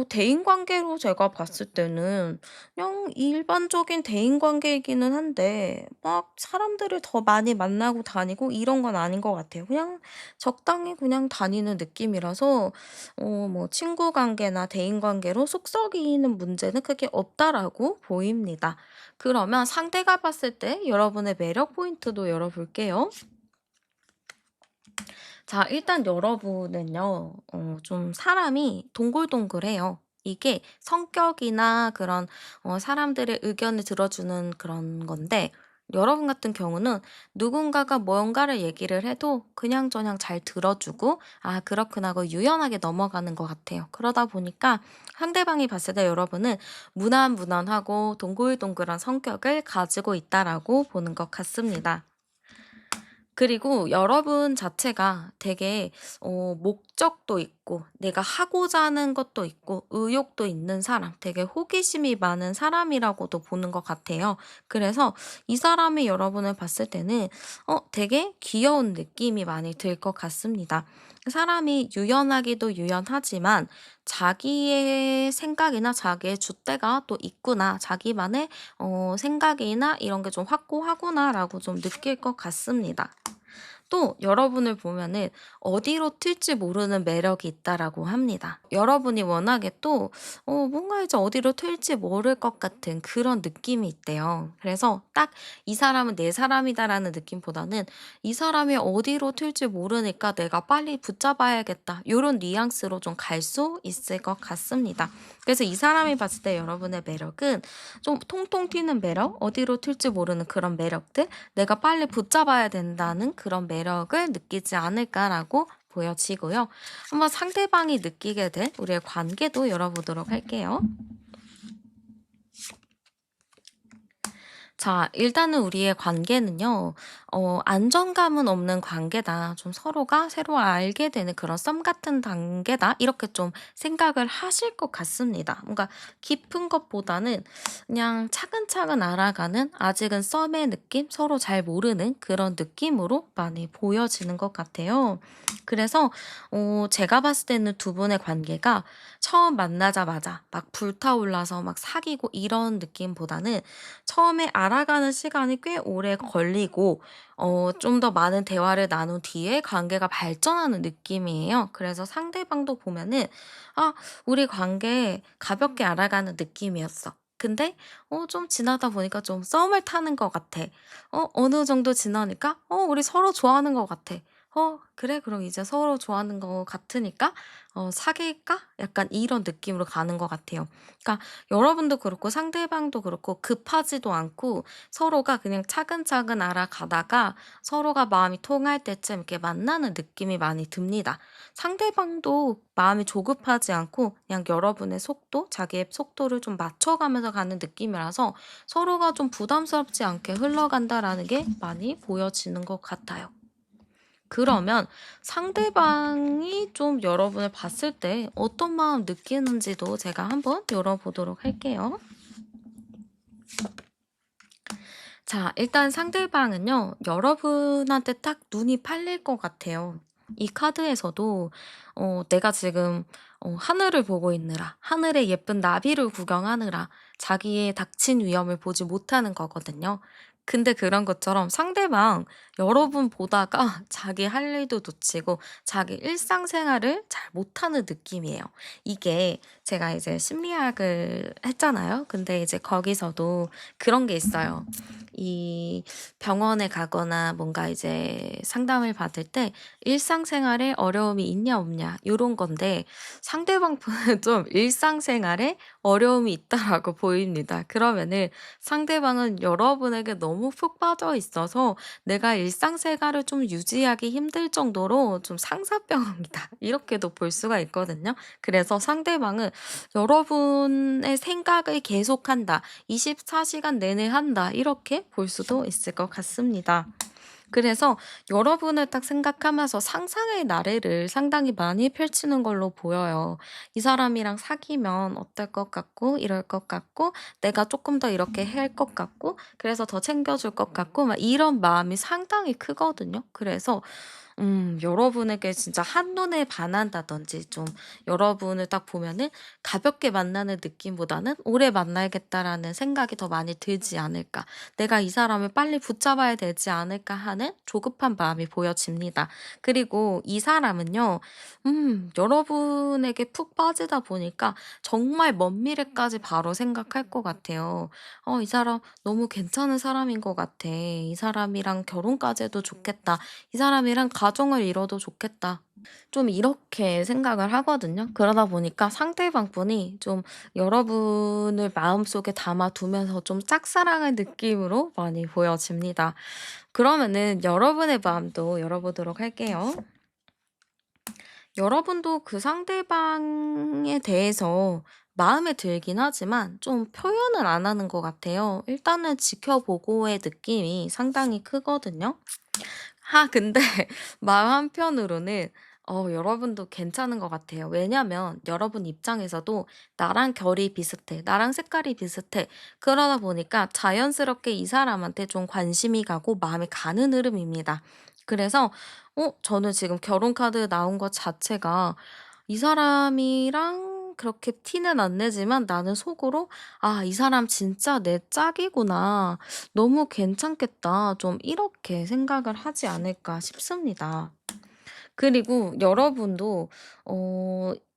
A: 대인 관계로 제가 봤을 때는 그냥 일반적인 대인 관계이기는 한데 막 사람들을 더 많이 만나고 다니고 이런 건 아닌 것 같아요. 그냥 적당히 그냥 다니는 느낌이라서 뭐 친구 관계나 대인 관계로 속 썩이는 문제는 크게 없다라고 보입니다. 그러면 상대가 봤을 때 여러분의 매력 포인트도 열어볼게요. 자, 일단 여러분은요, 좀 사람이 동글동글해요. 이게 성격이나 그런 사람들의 의견을 들어주는 그런 건데, 여러분 같은 경우는 누군가가 뭔가를 얘기를 해도 그냥저냥 잘 들어주고, 아, 그렇구나 하고 유연하게 넘어가는 것 같아요. 그러다 보니까 상대방이 봤을 때 여러분은 무난무난하고 동글동글한 성격을 가지고 있다라고 보는 것 같습니다. 그리고 여러분 자체가 되게 목적도 있고 내가 하고자 하는 것도 있고 의욕도 있는 사람, 되게 호기심이 많은 사람이라고도 보는 것 같아요. 그래서 이 사람이 여러분을 봤을 때는 되게 귀여운 느낌이 많이 들 것 같습니다. 사람이 유연하기도 유연하지만 자기의 생각이나 자기의 줏대가 또 있구나, 자기만의 생각이나 이런 게 좀 확고하구나라고 좀 느낄 것 같습니다. 또 여러분을 보면은 어디로 튈지 모르는 매력이 있다라고 합니다. 여러분이 워낙에 또 뭔가 이제 어디로 튈지 모를 것 같은 그런 느낌이 있대요. 그래서 딱 '이 사람은 내 사람이다.'라는 느낌보다는 '이 사람이 어디로 튈지 모르니까 내가 빨리 붙잡아야겠다.' 요런 뉘앙스로 좀 갈 수 있을 것 같습니다. 그래서 이 사람이 봤을 때 여러분의 매력은 좀 통통 튀는 매력, 어디로 튈지 모르는 그런 매력들, 내가 빨리 붙잡아야 된다는 그런 매력을 느끼지 않을까라고 보여지고요. 한번 상대방이 느끼게 될 우리의 관계도 열어보도록 할게요. 자, 일단은 우리의 관계는요, 안정감은 없는 관계다. 좀 서로가 서로 알게 되는 그런 썸 같은 단계다. 이렇게 좀 생각을 하실 것 같습니다. 뭔가 깊은 것보다는 그냥 차근차근 알아가는 아직은 썸의 느낌? 서로 잘 모르는 그런 느낌으로 많이 보여지는 것 같아요. 그래서, 제가 봤을 때는 두 분의 관계가 처음 만나자마자 막 불타올라서 막 사귀고 이런 느낌보다는 처음에 알아가는 시간이 꽤 오래 걸리고 좀 더 많은 대화를 나눈 뒤에 관계가 발전하는 느낌이에요. 그래서 상대방도 보면은 '아 우리 관계 가볍게 알아가는 느낌이었어. 근데 좀 지나다 보니까 좀 썸을 타는 것 같아. 어느 정도 지나니까 우리 서로 좋아하는 것 같아. 그래? 그럼 이제 서로 좋아하는 것 같으니까 사귈까?' 약간 이런 느낌으로 가는 것 같아요. 그러니까 여러분도 그렇고 상대방도 그렇고 급하지도 않고 서로가 그냥 차근차근 알아가다가 서로가 마음이 통할 때쯤 이렇게 만나는 느낌이 많이 듭니다. 상대방도 마음이 조급하지 않고 그냥 여러분의 속도, 자기의 속도를 좀 맞춰가면서 가는 느낌이라서 서로가 좀 부담스럽지 않게 흘러간다라는 게 많이 보여지는 것 같아요. 그러면 상대방이 좀 여러분을 봤을 때 어떤 마음 느끼는지도 제가 한번 열어보도록 할게요. 자, 일단 상대방은요, 여러분한테 딱 눈이 팔릴 것 같아요. 이 카드에서도 내가 지금 하늘을 보고 있느라, 하늘의 예쁜 나비를 구경하느라 자기의 닥친 위험을 보지 못하는 거거든요. 근데 그런 것처럼 상대방 여러분 보다가 자기 할 일도 놓치고 자기 일상생활을 잘 못하는 느낌이에요. 이게 제가 이제 심리학을 했잖아요. 근데 이제 거기서도 그런 게 있어요. 이 병원에 가거나 뭔가 이제 상담을 받을 때 일상생활에 어려움이 있냐 없냐 요런 건데 상대방 분은 좀 일상생활에 어려움이 있다라고 보입니다. 그러면은 상대방은 여러분에게 너무 푹 빠져 있어서 내가 일상생활을 좀 유지하기 힘들 정도로 좀 상사병이다. 이렇게도 볼 수가 있거든요. 그래서 상대방은 여러분의 생각을 계속한다. 24시간 내내 한다. 이렇게 볼 수도 있을 것 같습니다. 그래서 여러분을 딱 생각하면서 상상의 나래를 상당히 많이 펼치는 걸로 보여요. 이 사람이랑 사귀면 어떨 것 같고, 이럴 것 같고, 내가 조금 더 이렇게 할 것 같고, 그래서 더 챙겨줄 것 같고, 막 이런 마음이 상당히 크거든요. 그래서 여러분에게 진짜 한눈에 반한다든지 좀 여러분을 딱 보면은 가볍게 만나는 느낌보다는 '오래 만나야겠다.'라는 생각이 더 많이 들지 않을까. '내가 이 사람을 빨리 붙잡아야 되지 않을까.' 하는 조급한 마음이 보여집니다. 그리고 이 사람은요. 여러분에게 푹 빠지다 보니까 정말 먼 미래까지 바로 생각할 것 같아요. '이 사람 너무 괜찮은 사람인 것 같아. 이 사람이랑 결혼까지 해도 좋겠다. 이 사람이랑 가정을 이뤄도 좋겠다.' 좀 이렇게 생각을 하거든요. 그러다 보니까 상대방 분이 좀 여러분을 마음속에 담아 두면서 좀 짝사랑의 느낌으로 많이 보여집니다. 그러면은 여러분의 마음도 열어보도록 할게요. 여러분도 그 상대방에 대해서 마음에 들긴 하지만 좀 표현을 안 하는 것 같아요. 일단은 지켜보고의 느낌이 상당히 크거든요. 근데 마음 한편으로는 여러분도 괜찮은 것 같아요. 왜냐면 여러분 입장에서도 '나랑 결이 비슷해. 나랑 색깔이 비슷해.' 그러다 보니까 자연스럽게 이 사람한테 좀 관심이 가고 마음이 가는 흐름입니다. 그래서 저는 지금 결혼 카드 나온 것 자체가 이 사람이랑 그렇게 티는 안 내지만 나는 속으로 '아 이 사람 진짜 내 짝이구나. 너무 괜찮겠다.' 좀 이렇게 생각을 하지 않을까 싶습니다. 그리고 여러분도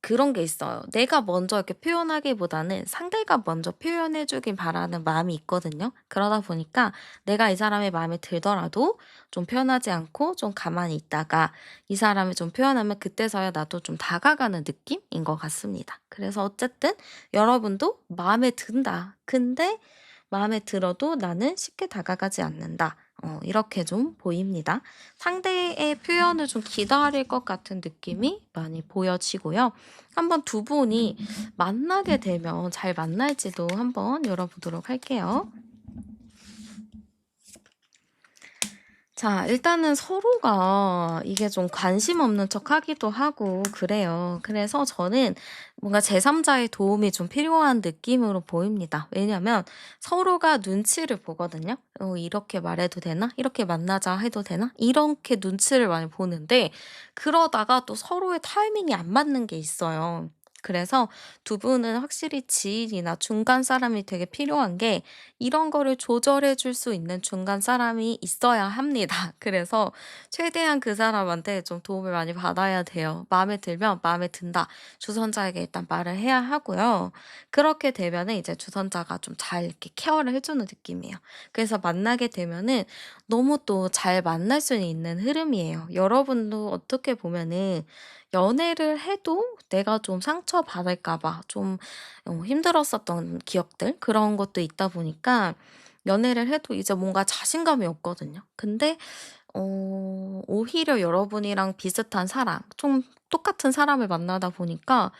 A: 그런 게 있어요. 내가 먼저 이렇게 표현하기보다는 상대가 먼저 표현해 주길 바라는 마음이 있거든요. 그러다 보니까 내가 이 사람이 마음에 들더라도 좀 표현하지 않고 좀 가만히 있다가 이 사람이 좀 표현하면 그때서야 나도 좀 다가가는 느낌인 것 같습니다. 그래서 어쨌든 여러분도 마음에 든다. 근데 마음에 들어도 나는 쉽게 다가가지 않는다. 이렇게 좀 보입니다. 상대의 표현을 좀 기다릴 것 같은 느낌이 많이 보여지고요. 한번 두 분이 만나게 되면 잘 만날지도 한번 열어보도록 할게요. 자, 일단은 서로가 이게 좀 관심 없는 척하기도 하고 그래요. 그래서 저는 뭔가 제3 자의 도움이 좀 필요한 느낌으로 보입니다. 왜냐면 서로가 눈치를 보거든요. '이렇게 말해도 되나? 이렇게 만나자 해도 되나?' 이렇게 눈치를 많이 보는데 그러다가 또 서로의 타이밍이 안 맞는 게 있어요. 그래서 두 분은 확실히 지인이나 중간 사람이 되게 필요한 게 이런 거를 조절해 줄 수 있는 중간 사람이 있어야 합니다. 그래서 최대한 그 사람한테 좀 도움을 많이 받아야 돼요. 마음에 들면 "마음에 든다." 주선자에게 일단 말을 해야 하고요. 그렇게 되면은 이제 주선자가 좀 잘 이렇게 케어를 해 주는 느낌이에요. 그래서 만나게 되면은 너무 또 잘 만날 수 있는 흐름이에요. 여러분도 어떻게 보면은 연애를 해도 내가 좀 상처받을까 봐 좀 힘들었었던 기억들 그런 것도 있다 보니까 연애를 해도 이제 뭔가 자신감이 없거든요. 근데 오히려 여러분이랑 비슷한 사람 좀 똑같은 사람을 만나다 보니까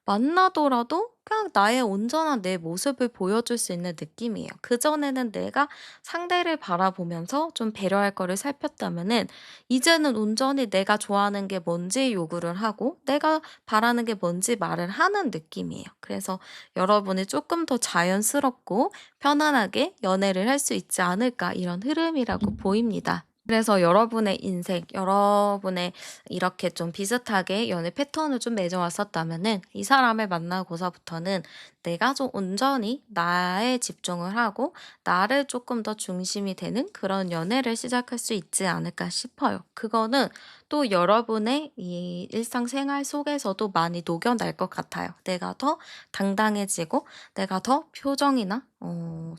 A: 만나더라도 그냥 나의 온전한 내 모습을 보여줄 수 있는 느낌이에요. 그전에는 내가 상대를 바라보면서 좀 배려할 거를 살폈다면은 이제는 온전히 내가 좋아하는 게 뭔지 요구를 하고 내가 바라는 게 뭔지 말을 하는 느낌이에요. 그래서 여러분이 조금 더 자연스럽고 편안하게 연애를 할 수 있지 않을까 이런 흐름이라고 보입니다. 그래서 여러분의 인생, 여러분의 이렇게 좀 비슷하게 연애 패턴을 좀 맺어 왔었다면은 이 사람을 만나고서부터는 내가 좀 온전히 나에 집중을 하고 나를 조금 더 중심이 되는 그런 연애를 시작할 수 있지 않을까 싶어요. 그거는 또 여러분의 이 일상생활 속에서도 많이 녹여날 것 같아요. 내가 더 당당해지고 내가 더 표정이나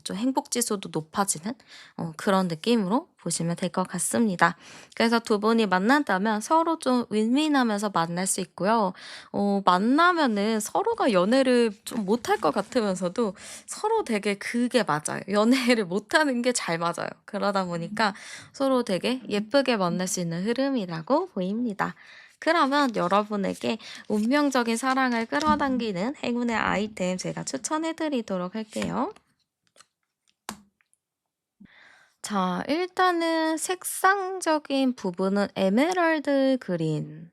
A: 좀 행복 지수도 높아지는 그런 느낌으로 보시면 될 것 같습니다. 그래서 두 분이 만난다면 서로 좀 윈윈하면서 만날 수 있고요. 만나면은 서로가 연애를 좀 못할 것 같으면서도 서로 되게 그게 맞아요. 연애를 못하는 게 잘 맞아요. 그러다 보니까 서로 되게 예쁘게 만날 수 있는 흐름이라고 보입니다. 그러면 여러분에게 운명적인 사랑을 끌어당기는 행운의 아이템 제가 추천해 드리도록 할게요. 자, 일단은 색상적인 부분은 에메랄드 그린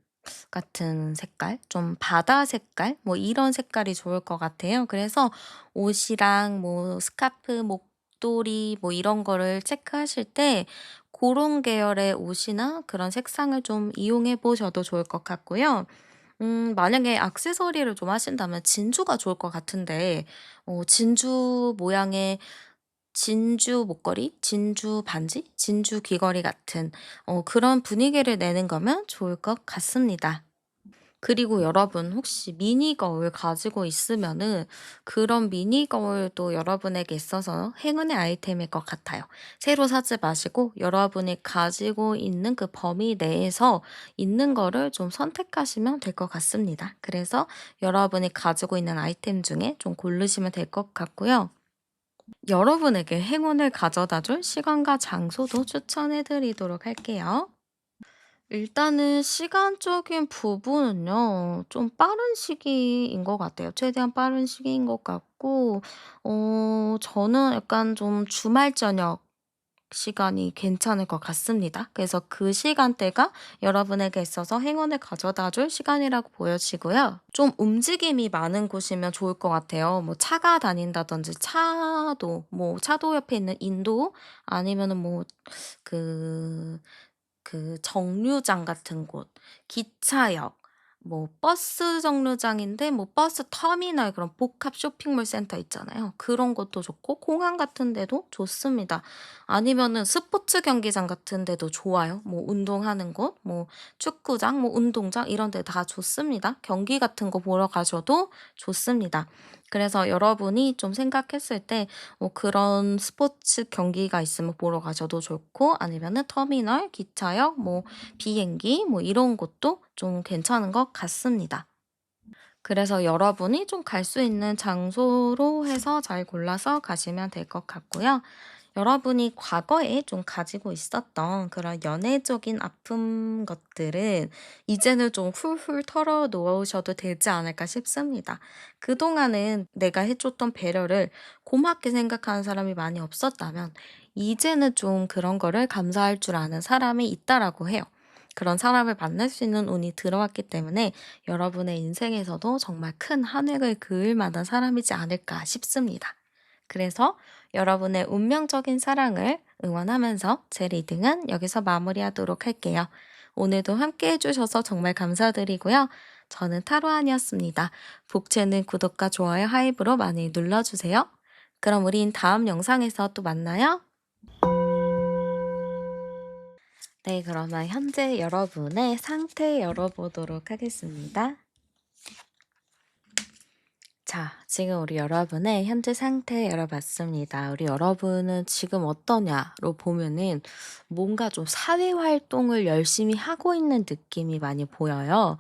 A: 같은 색깔, 좀 바다 색깔, 뭐 이런 색깔이 좋을 것 같아요. 그래서 옷이랑 뭐 스카프, 목도리, 뭐 이런 거를 체크하실 때 고런 계열의 옷이나 그런 색상을 좀 이용해 보셔도 좋을 것 같고요. 만약에 액세서리를 좀 하신다면 진주가 좋을 것 같은데, 진주 모양의 진주 목걸이, 진주 반지, 진주 귀걸이 같은 그런 분위기를 내는 거면 좋을 것 같습니다. 그리고 여러분 혹시 미니 거울 가지고 있으면은 그런 미니 거울도 여러분에게 있어서 행운의 아이템일 것 같아요. 새로 사지 마시고 여러분이 가지고 있는 그 범위 내에서 있는 거를 좀 선택하시면 될 것 같습니다. 그래서 여러분이 가지고 있는 아이템 중에 좀 고르시면 될 것 같고요. 여러분에게 행운을 가져다 줄 시간과 장소도 추천해 드리도록 할게요. 일단은 시간적인 부분은요. 좀 빠른 시기인 것 같아요. 최대한 빠른 시기인 것 같고 저는 약간 좀 주말 저녁 시간이 괜찮을 것 같습니다. 그래서 그 시간대가 여러분에게 있어서 행운을 가져다 줄 시간이라고 보여지고요. 좀 움직임이 많은 곳이면 좋을 것 같아요. 뭐 차가 다닌다든지 차도 옆에 있는 인도 아니면은 그 정류장 같은 곳, 기차역, 뭐 버스 정류장인데 뭐 버스 터미널 그런 복합 쇼핑몰 센터 있잖아요. 그런 것도 좋고 공항 같은 데도 좋습니다. 아니면은 스포츠 경기장 같은 데도 좋아요. 뭐 운동하는 곳, 뭐 축구장, 뭐 운동장 이런 데 다 좋습니다. 경기 같은 거 보러 가셔도 좋습니다. 그래서 여러분이 좀 생각했을 때 그런 스포츠 경기가 있으면 보러 가셔도 좋고 아니면은 터미널, 기차역, 뭐 비행기 뭐 이런 곳도 좀 괜찮은 것 같습니다. 그래서 여러분이 좀 갈 수 있는 장소로 해서 잘 골라서 가시면 될 것 같고요. 여러분이 과거에 좀 가지고 있었던 그런 연애적인 아픔 것들은 이제는 좀 훌훌 털어 놓으셔도 되지 않을까 싶습니다. 그동안은 내가 해줬던 배려를 고맙게 생각하는 사람이 많이 없었다면 이제는 좀 그런 거를 감사할 줄 아는 사람이 있다라고 해요. 그런 사람을 만날 수 있는 운이 들어왔기 때문에 여러분의 인생에서도 정말 큰 한 획을 그을 만한 사람이지 않을까 싶습니다. 그래서 여러분의 운명적인 사랑을 응원하면서 제 리딩은 여기서 마무리하도록 할게요. 오늘도 함께 해주셔서 정말 감사드리고요. 저는 타로안이었습니다. 복채는 구독과 좋아요, 하이브로 많이 눌러주세요. 그럼 우린 다음 영상에서 또 만나요. 네, 그러면 현재 여러분의 상태 열어보도록 하겠습니다. 자, 지금 우리 여러분의 현재 상태 열어봤습니다. 우리 여러분은 지금 어떠냐로 보면은 뭔가 좀 사회 활동을 열심히 하고 있는 느낌이 많이 보여요.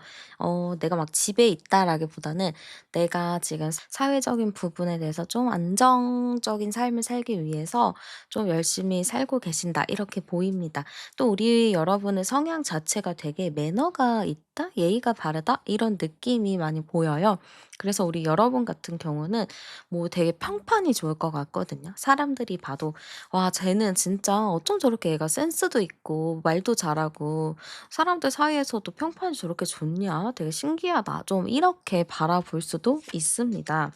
A: 내가 막 집에 있다라기보다는 내가 지금 사회적인 부분에 대해서 좀 안정적인 삶을 살기 위해서 좀 열심히 살고 계신다. 이렇게 보입니다. 또 우리 여러분의 성향 자체가 되게 매너가 있다, 예의가 바르다, 이런 느낌이 많이 보여요. 그래서 우리 여러분 같은 경우는 뭐 되게 평판이 좋을 것 같거든요. 사람들이 봐도 '와 쟤는 진짜 어쩜 저렇게 애가 센스도 있고 말도 잘하고 사람들 사이에서도 평판이 저렇게 좋냐. 되게 신기하다.' 좀 이렇게 바라볼 수도 있습니다.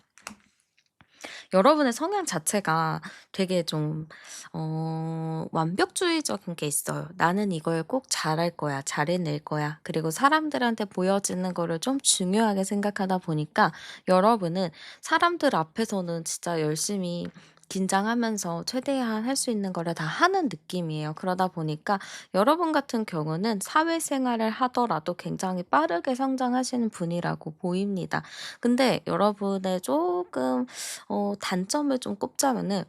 A: 여러분의 성향 자체가 되게 좀 완벽주의적인 게 있어요. '나는 이걸 꼭 잘할 거야. 잘 해낼 거야.' 그리고 사람들한테 보여지는 거를 좀 중요하게 생각하다 보니까 여러분은 사람들 앞에서는 진짜 열심히 긴장하면서 최대한 할 수 있는 거를 다 하는 느낌이에요. 그러다 보니까 여러분 같은 경우는 사회생활을 하더라도 굉장히 빠르게 성장하시는 분이라고 보입니다. 근데 여러분의 조금 단점을 좀 꼽자면은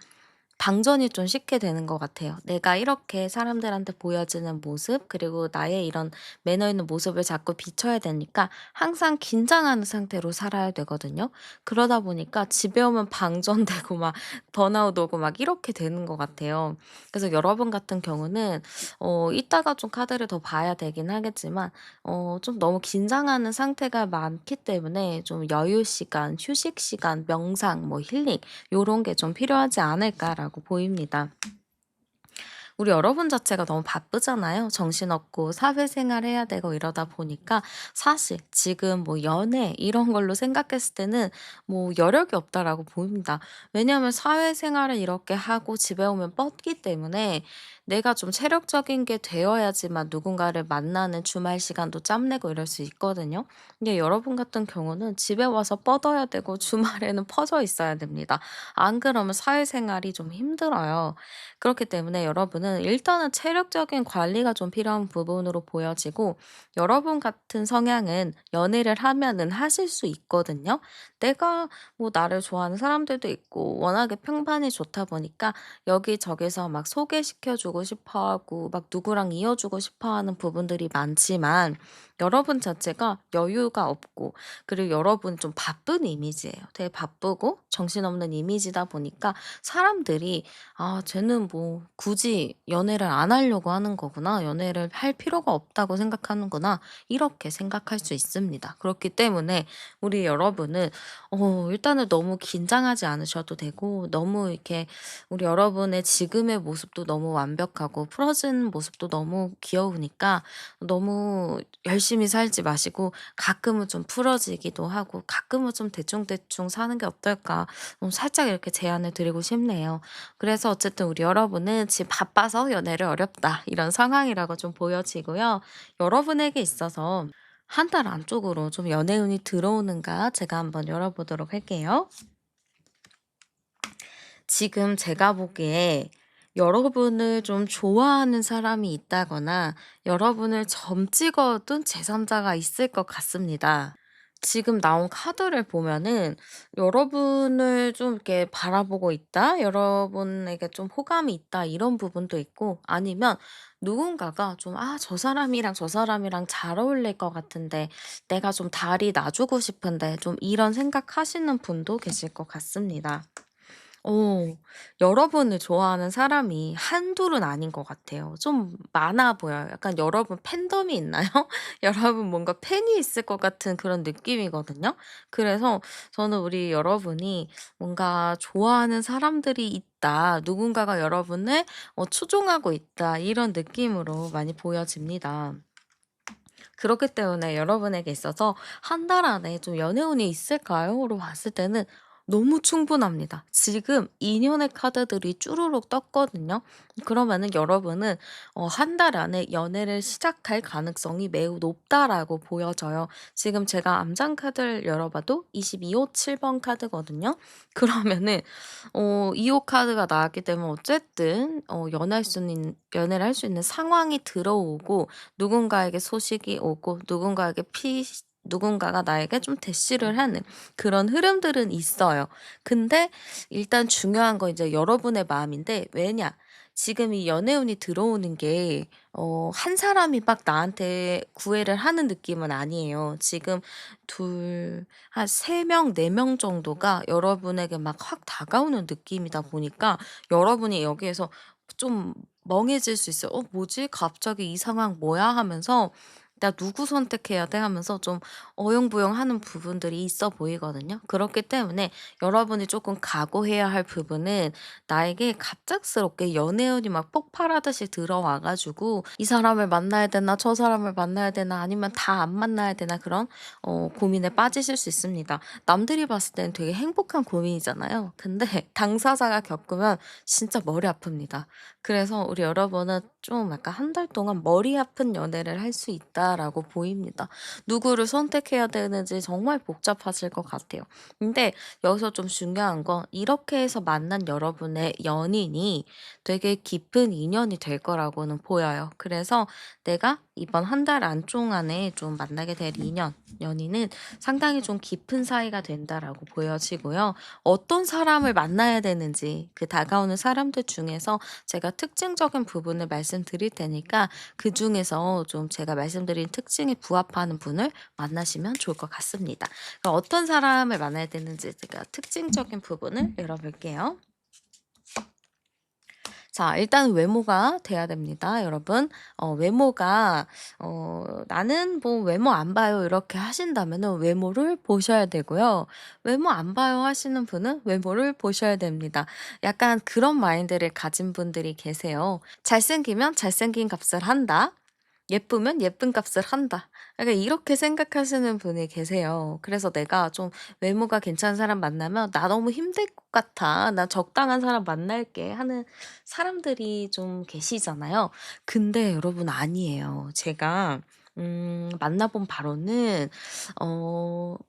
A: 방전이 좀 쉽게 되는 것 같아요. 내가 이렇게 사람들한테 보여지는 모습, 그리고 나의 이런 매너 있는 모습을 자꾸 비춰야 되니까 항상 긴장하는 상태로 살아야 되거든요. 그러다 보니까 집에 오면 방전되고 막 번아웃 오고 막 이렇게 되는 것 같아요. 그래서 여러분 같은 경우는 이따가 좀 카드를 더 봐야 되긴 하겠지만 좀 너무 긴장하는 상태가 많기 때문에 좀 여유 시간, 휴식 시간, 명상, 뭐 힐링 요런 게 좀 필요하지 않을까라고 보입니다. 우리 여러분 자체가 너무 바쁘잖아요. 정신없고 사회생활 해야 되고 이러다 보니까 사실 지금 뭐 연애 이런 걸로 생각했을 때는 뭐 여력이 없다라고 보입니다. 왜냐하면 사회생활을 이렇게 하고 집에 오면 뻗기 때문에 내가 좀 체력적인 게 되어야지만 누군가를 만나는 주말 시간도 짬내고 이럴 수 있거든요. 근데 여러분 같은 경우는 집에 와서 뻗어야 되고 주말에는 퍼져 있어야 됩니다. 안 그러면 사회생활이 좀 힘들어요. 그렇기 때문에 여러분은 일단은 체력적인 관리가 좀 필요한 부분으로 보여지고 여러분 같은 성향은 연애를 하면은 하실 수 있거든요. 내가 뭐 나를 좋아하는 사람들도 있고 워낙에 평판이 좋다 보니까 여기저기서 막 소개시켜 주고 싶어 하고 막 누구랑 이어주고 싶어 하는 부분들이 많지만 여러분 자체가 여유가 없고 그리고 여러분 좀 바쁜 이미지예요. 되게 바쁘고 정신없는 이미지다 보니까 사람들이 '아 쟤는 뭐 굳이 연애를 안 하려고 하는 거구나. 연애를 할 필요가 없다고 생각하는구나.' 이렇게 생각할 수 있습니다. 그렇기 때문에 우리 여러분은 일단은 너무 긴장하지 않으셔도 되고 너무 이렇게 우리 여러분의 지금의 모습도 너무 완벽하고 풀어진 모습도 너무 귀여우니까 너무 열심히 살지 마시고 가끔은 좀 풀어지기도 하고 가끔은 좀 대충대충 사는 게 어떨까 살짝 이렇게 제안을 드리고 싶네요. 그래서 어쨌든 우리 여러분은 지금 바빠서 연애를 어렵다 이런 상황이라고 좀 보여지고요. 여러분에게 있어서 한 달 안쪽으로 좀 연애운이 들어오는가 제가 한번 열어보도록 할게요. 지금 제가 보기에 여러분을 좀 좋아하는 사람이 있다거나 여러분을 점 찍어둔 제3자가 있을 것 같습니다. 지금 나온 카드를 보면은 여러분을 좀 이렇게 바라보고 있다, 여러분에게 좀 호감이 있다, 이런 부분도 있고, 아니면 누군가가 좀, 아, 저 사람이랑 저 사람이랑 잘 어울릴 것 같은데, 내가 좀 달이 놔주고 싶은데, 좀 이런 생각하시는 분도 계실 것 같습니다. 어. 여러분을 좋아하는 사람이 한둘은 아닌 것 같아요. 좀 많아 보여요. 약간 여러분 팬덤이 있나요? 여러분 뭔가 팬이 있을 것 같은 그런 느낌이거든요. 그래서 저는 우리 여러분이 뭔가 좋아하는 사람들이 있다. 누군가가 여러분을 추종하고 있다. 이런 느낌으로 많이 보여집니다. 그렇기 때문에 여러분에게 있어서 '한 달 안에 좀 연애운이 있을까요?'로 봤을 때는 너무 충분합니다. 지금 인연의 카드들이 쭈루룩 떴거든요. 그러면은 여러분은 한 달 안에 연애를 시작할 가능성이 매우 높다라고 보여져요. 지금 제가 암장 카드를 열어 봐도 22호 7번 카드거든요. 그러면은 2호 카드가 나왔기 때문에 어쨌든 연애를 할 수 있는 상황이 들어오고 누군가에게 소식이 오고 누군가에게 누군가가 나에게 좀 대시를 하는 그런 흐름들은 있어요. 근데 일단 중요한 건 이제 여러분의 마음인데, 왜냐? 지금 이 연애운이 들어오는 게 한 사람이 막 나한테 구애를 하는 느낌은 아니에요. 지금 둘 한 3 명, 4명 정도가 여러분에게 막 확 다가오는 느낌이다 보니까 여러분이 여기에서 좀 멍해질 수 있어요. '어 뭐지? 갑자기 이 상황 뭐야?' 하면서 '나 누구 선택해야 돼?' 하면서 좀 어영부영하는 부분들이 있어 보이거든요. 그렇기 때문에 여러분이 조금 각오해야 할 부분은, 나에게 갑작스럽게 연애운이 막 폭발하듯이 들어와 가지고 '이 사람을 만나야 되나? 저 사람을 만나야 되나? 아니면 다 안 만나야 되나?' 그런 고민에 빠지실 수 있습니다. 남들이 봤을 때는 되게 행복한 고민이잖아요. 근데 당사자가 겪으면 진짜 머리 아픕니다. 그래서 우리 여러분은 좀 약간 '한 달 동안 머리 아픈 연애를 할 수 있다.'라고 보입니다. 누구를 선택해야 되는지 정말 복잡하실 것 같아요. 근데 여기서 좀 중요한 건, 이렇게 해서 만난 여러분의 연인이 되게 깊은 인연이 될 거라고는 보여요. 그래서 내가 이번 한 달 안동안에 좀 만나게 될 연인은 상당히 좀 깊은 사이가 된다라고 보여지고요. 어떤 사람을 만나야 되는지, 그 다가오는 사람들 중에서 제가 특징적인 부분을 말씀드릴 테니까 그중에서 좀 제가 말씀드린 특징에 부합하는 분을 만나시면 좋을 것 같습니다. 그럼 어떤 사람을 만나야 되는지 제가 특징적인 부분을 열어볼게요. 자, 일단 외모가 돼야 됩니다, 여러분. 외모가 '나는 뭐 외모 안 봐요.' 이렇게 하신다면은 외모를 보셔야 되고요. '외모 안 봐요.' 하시는 분은 외모를 보셔야 됩니다. 약간 그런 마인드를 가진 분들이 계세요. '잘생기면 잘생긴 값을 한다. 예쁘면 예쁜 값을 한다.' 약간 이렇게 생각하시는 분이 계세요. 그래서 내가 좀 외모가 괜찮은 사람 만나면 '나 너무 힘들 것 같아. 나 적당한 사람 만날게.' 하는 사람들이 좀 계시잖아요. 근데 여러분 아니에요. 제가 만나 본 바로는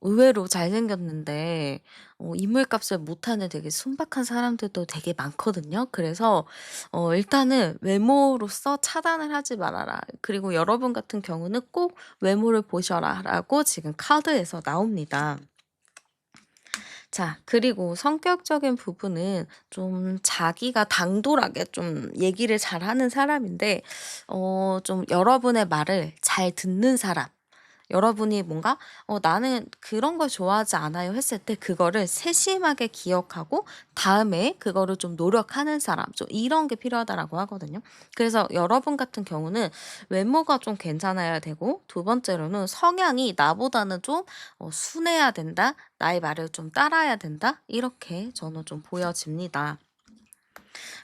A: 의외로 잘생겼는데 인물값을 못하는 되게 순박한 사람들도 되게 많거든요. 그래서 일단은 "외모로서 차단을 하지 말아라. 그리고 여러분 같은 경우는 꼭 외모를 보셔라."라고 지금 카드에서 나옵니다. 자, 그리고 성격적인 부분은 좀 자기가 당돌하게 좀 얘기를 잘하는 사람인데, 좀 여러분의 말을 잘 듣는 사람. 여러분이 뭔가 나는 그런 걸 좋아하지 않아요." 했을 때 그거를 세심하게 기억하고 다음에 그거를 좀 노력하는 사람, 좀 이런 게 필요하다라고 하거든요. 그래서 여러분 같은 경우는 외모가 좀 괜찮아야 되고, 두 번째로는 성향이 나보다는 좀 순해야 된다. 나의 말을 좀 따라야 된다. 이렇게 저는 좀 보여집니다.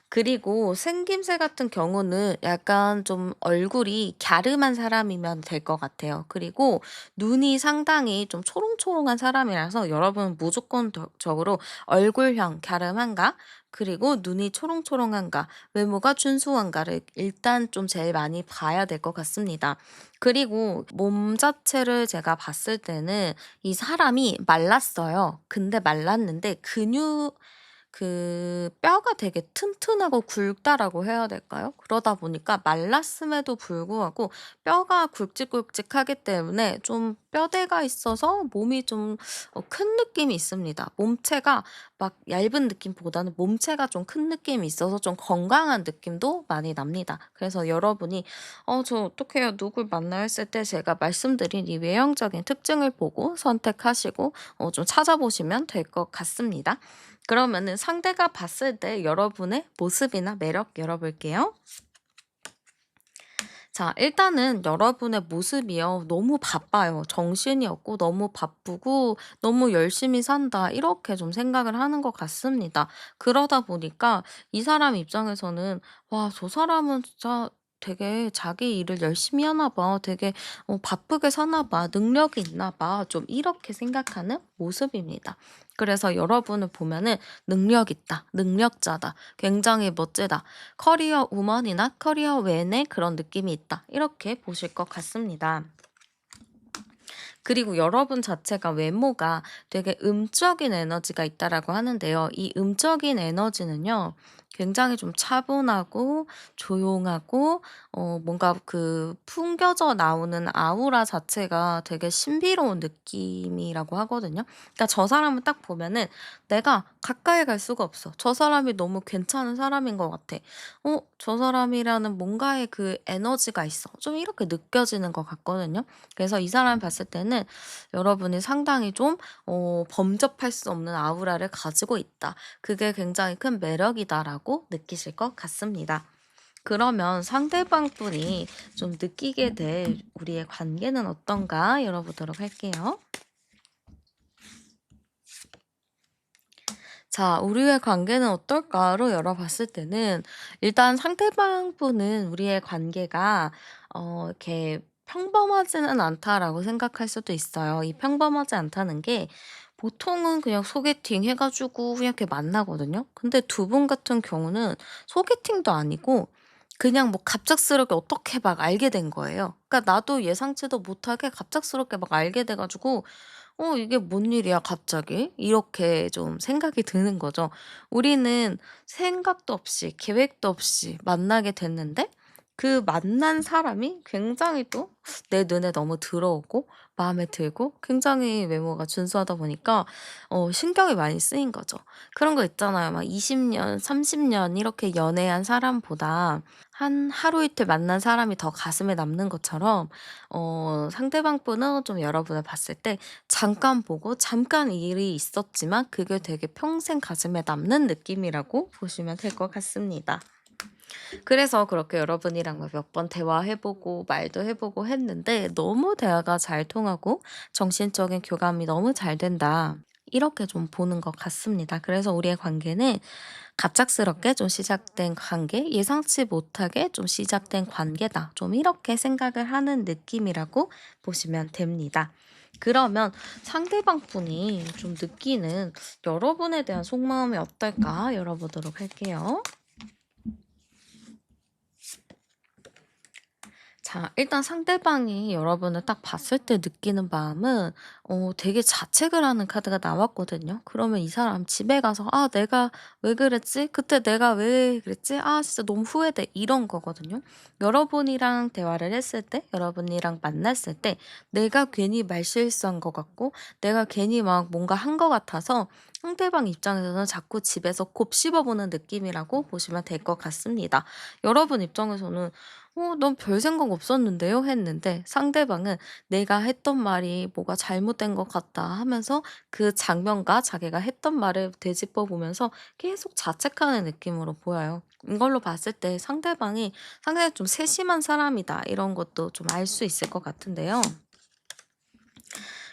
A: 그리고 생김새 같은 경우는 약간 좀 얼굴이 갸름한 사람이면 될 것 같아요. 그리고 눈이 상당히 좀 초롱초롱한 사람이라서 여러분은 무조건 적으로 얼굴형 갸름한가, 그리고 눈이 초롱초롱한가, 외모가 준수한가를 일단 좀 제일 많이 봐야 될 것 같습니다. 그리고 몸 자체를 제가 봤을 때는 이 사람이 말랐어요. 근데 말랐는데 뼈가 되게 튼튼하고 굵다라고 해야 될까요? 그러다 보니까 말랐음에도 불구하고 뼈가 굵직굵직하기 때문에 좀 뼈대가 있어서 몸이 좀 큰 느낌이 있습니다. 몸체가 막 얇은 느낌보다는 몸체가 좀 큰 느낌이 있어서 좀 건강한 느낌도 많이 납니다. 그래서 여러분이 저 어떡해요. 누굴 만나야 했을 때 제가 말씀드린 이 외형적인 특징을 보고 선택하시고 좀 찾아보시면 될 것 같습니다. 그러면은 상대가 봤을 때 여러분의 모습이나 매력 열어볼게요. 자, 일단은 여러분의 모습이요. 너무 바빠요. 정신이 없고 너무 바쁘고 '너무 열심히 산다.' 이렇게 좀 생각을 하는 것 같습니다. 그러다 보니까 이 사람 입장에서는 '와, 저 사람은 진짜 되게 자기 일을 열심히 하나 봐. 되게 바쁘게 사나 봐. 능력이 있나 봐.' 좀 이렇게 생각하는 모습입니다. 그래서 여러분을 보면은 '능력 있다. 능력자다. 굉장히 멋지다. 커리어 우먼이나 커리어 웬의 그런 느낌이 있다.' 이렇게 보실 것 같습니다. 그리고 여러분 자체가 외모가 되게 음적인 에너지가 있다라고 하는데요. 이 음적인 에너지는요, 굉장히 좀 차분하고 조용하고 뭔가 그 풍겨져 나오는 아우라 자체가 되게 신비로운 느낌이라고 하거든요. 그러니까 저 사람을 딱 보면은 내가 가까이 갈 수가 없어. 저 사람이 너무 괜찮은 사람인 것 같아. 저 사람이라는 뭔가의 그 에너지가 있어. 좀 이렇게 느껴지는 것 같거든요. 그래서 이 사람을 봤을 때는 여러분이 상당히 좀 범접할 수 없는 아우라를 가지고 있다. 그게 굉장히 큰 매력이다라고 느끼실 것 같습니다. 그러면 상대방 분이 좀 느끼게 될 우리의 관계는 어떤가 열어보도록 할게요. 자, 우리의 관계는 어떨까로 열어봤을 때는 일단 상대방 분은 우리의 관계가 이렇게 평범하지는 않다라고 생각할 수도 있어요. 이 평범하지 않다는 게 보통은 그냥 소개팅 해가지고 그냥 이렇게 만나거든요. 근데 두 분 같은 경우는 소개팅도 아니고 그냥 뭐 갑작스럽게 어떻게 막 알게 된 거예요. 그러니까 나도 예상치도 못하게 갑작스럽게 막 알게 돼가지고 이게 뭔 일이야 갑자기?' 이렇게 좀 생각이 드는 거죠. 우리는 생각도 없이 계획도 없이 만나게 됐는데 그 만난 사람이 굉장히 또 내 눈에 너무 들어오고 마음에 들고 굉장히 외모가 준수하다 보니까 신경이 많이 쓰인 거죠. 그런 거 있잖아요. 막 20 년, 30년 이렇게 연애한 사람보다 한 하루 이틀 만난 사람이 더 가슴에 남는 것처럼 상대방 분은 좀 여러분을 봤을 때 잠깐 보고 잠깐 일이 있었지만 그게 되게 평생 가슴에 남는 느낌이라고 보시면 될 것 같습니다. 그래서 그렇게 여러분이랑 몇 번 대화해 보고 말도 해 보고 했는데 너무 대화가 잘 통하고 정신적인 교감이 너무 잘 된다. 이렇게 좀 보는 것 같습니다. 그래서 우리의 관계는 갑작스럽게 좀 시작된 관계, 예상치 못하게 좀 시작된 관계다. 좀 이렇게 생각을 하는 느낌이라고 보시면 됩니다. 그러면 상대방 분이 좀 느끼는 여러분에 대한 속마음이 어떨까 열어보도록 할게요. 자, 일단 상대방이 여러분을 딱 봤을 때 느끼는 마음은 되게 자책을 하는 카드가 나왔거든요. 그러면 이 사람 집에 가서 '아 내가 왜 그랬지? 그때 내가 왜 그랬지? 아 진짜 너무 후회돼.' 이런 거거든요. 여러분이랑 대화를 했을 때 여러분이랑 만났을 때 내가 괜히 말실수한 것 같고 내가 괜히 막 뭔가 한 것 같아서 상대방 입장에서는 자꾸 집에서 곱씹어 보는 느낌이라고 보시면 될 것 같습니다. 여러분 입장에서는 넌 별 생각 없었는데요?" 했는데 상대방은 "내가 했던 말이 뭐가 잘못된 것 같다." 하면서 그 장면과 자기가 했던 말을 되짚어 보면서 계속 자책하는 느낌으로 보여요. 이걸로 봤을 때 상대방이 상당히 좀 세심한 사람이다 이런 것도 좀 알 수 있을 것 같은데요.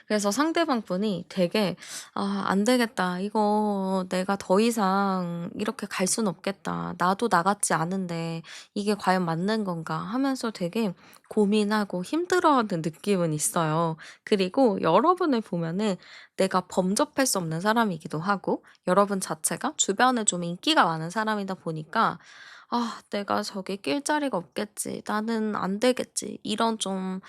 A: 그래서 상대방 분이 되게 '아 안 되겠다. 이거 내가 더 이상 이렇게 갈 수는 없겠다. 나도 나 같지 않은데 이게 과연 맞는 건가?' 하면서 되게 고민하고 힘들어하는 느낌은 있어요. 그리고 여러분을 보면은 내가 범접할 수 없는 사람이기도 하고 여러분 자체가 주변에 좀 인기가 많은 사람이다 보니까 '아 내가 저기 낄 자리가 없겠지. 나는 안 되겠지.' 이런 좀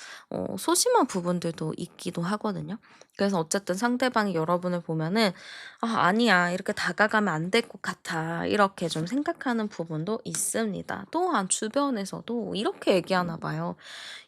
A: 소심한 부분들도 있기도 하거든요. 그래서 어쨌든 상대방이 여러분을 보면은 '아 아니야. 이렇게 다가가면 안 될 것 같아.' 이렇게 좀 생각하는 부분도 있습니다. 또한 주변에서도 이렇게 얘기하나 봐요.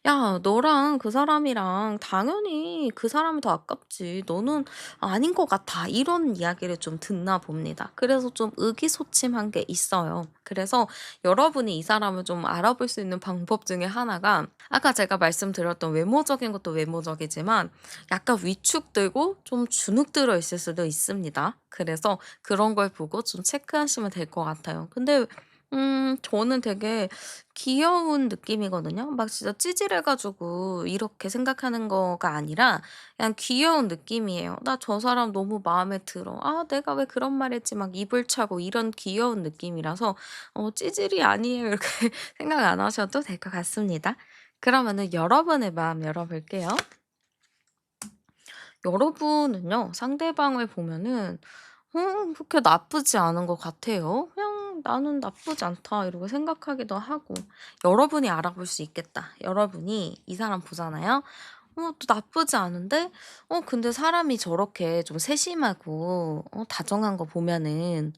A: "야 너랑 그 사람이랑 당연히 그 사람이 더 아깝지. 너는 아닌 것 같아." 이런 이야기를 좀 듣나 봅니다. 그래서 좀 의기소침한 게 있어요. 그래서 여러분이 이 사람을 좀 알아볼 수 있는 방법 중에 하나가 아까 제가 말씀드렸던 외모적인 것도 외모적이지만 약간 위축되고 좀 주눅 들어 있을 수도 있습니다. 그래서 그런 걸 보고 좀 체크하시면 될 것 같아요. 근데 저는 되게 귀여운 느낌이거든요. 막 진짜 찌질해 가지고 이렇게 생각하는 거가 아니라 그냥 귀여운 느낌이에요. '나 저 사람 너무 마음에 들어. 아 내가 왜 그런 말 했지.' 막 이불 차고 이런 귀여운 느낌이라서 찌질이 아니에요. 이렇게 생각 안 하셔도 될 것 같습니다. 그러면은 여러분의 마음 열어 볼게요. 여러분은요 상대방을 보면은 그렇게 나쁘지 않은 것 같아요. 그냥 '나는 나쁘지 않다.' 이러고 생각하기도 하고 여러분이 알아볼 수 있겠다. 여러분이 이 사람 보잖아요. 또 나쁘지 않은데 근데 사람이 저렇게 좀 세심하고 다정한 거 보면은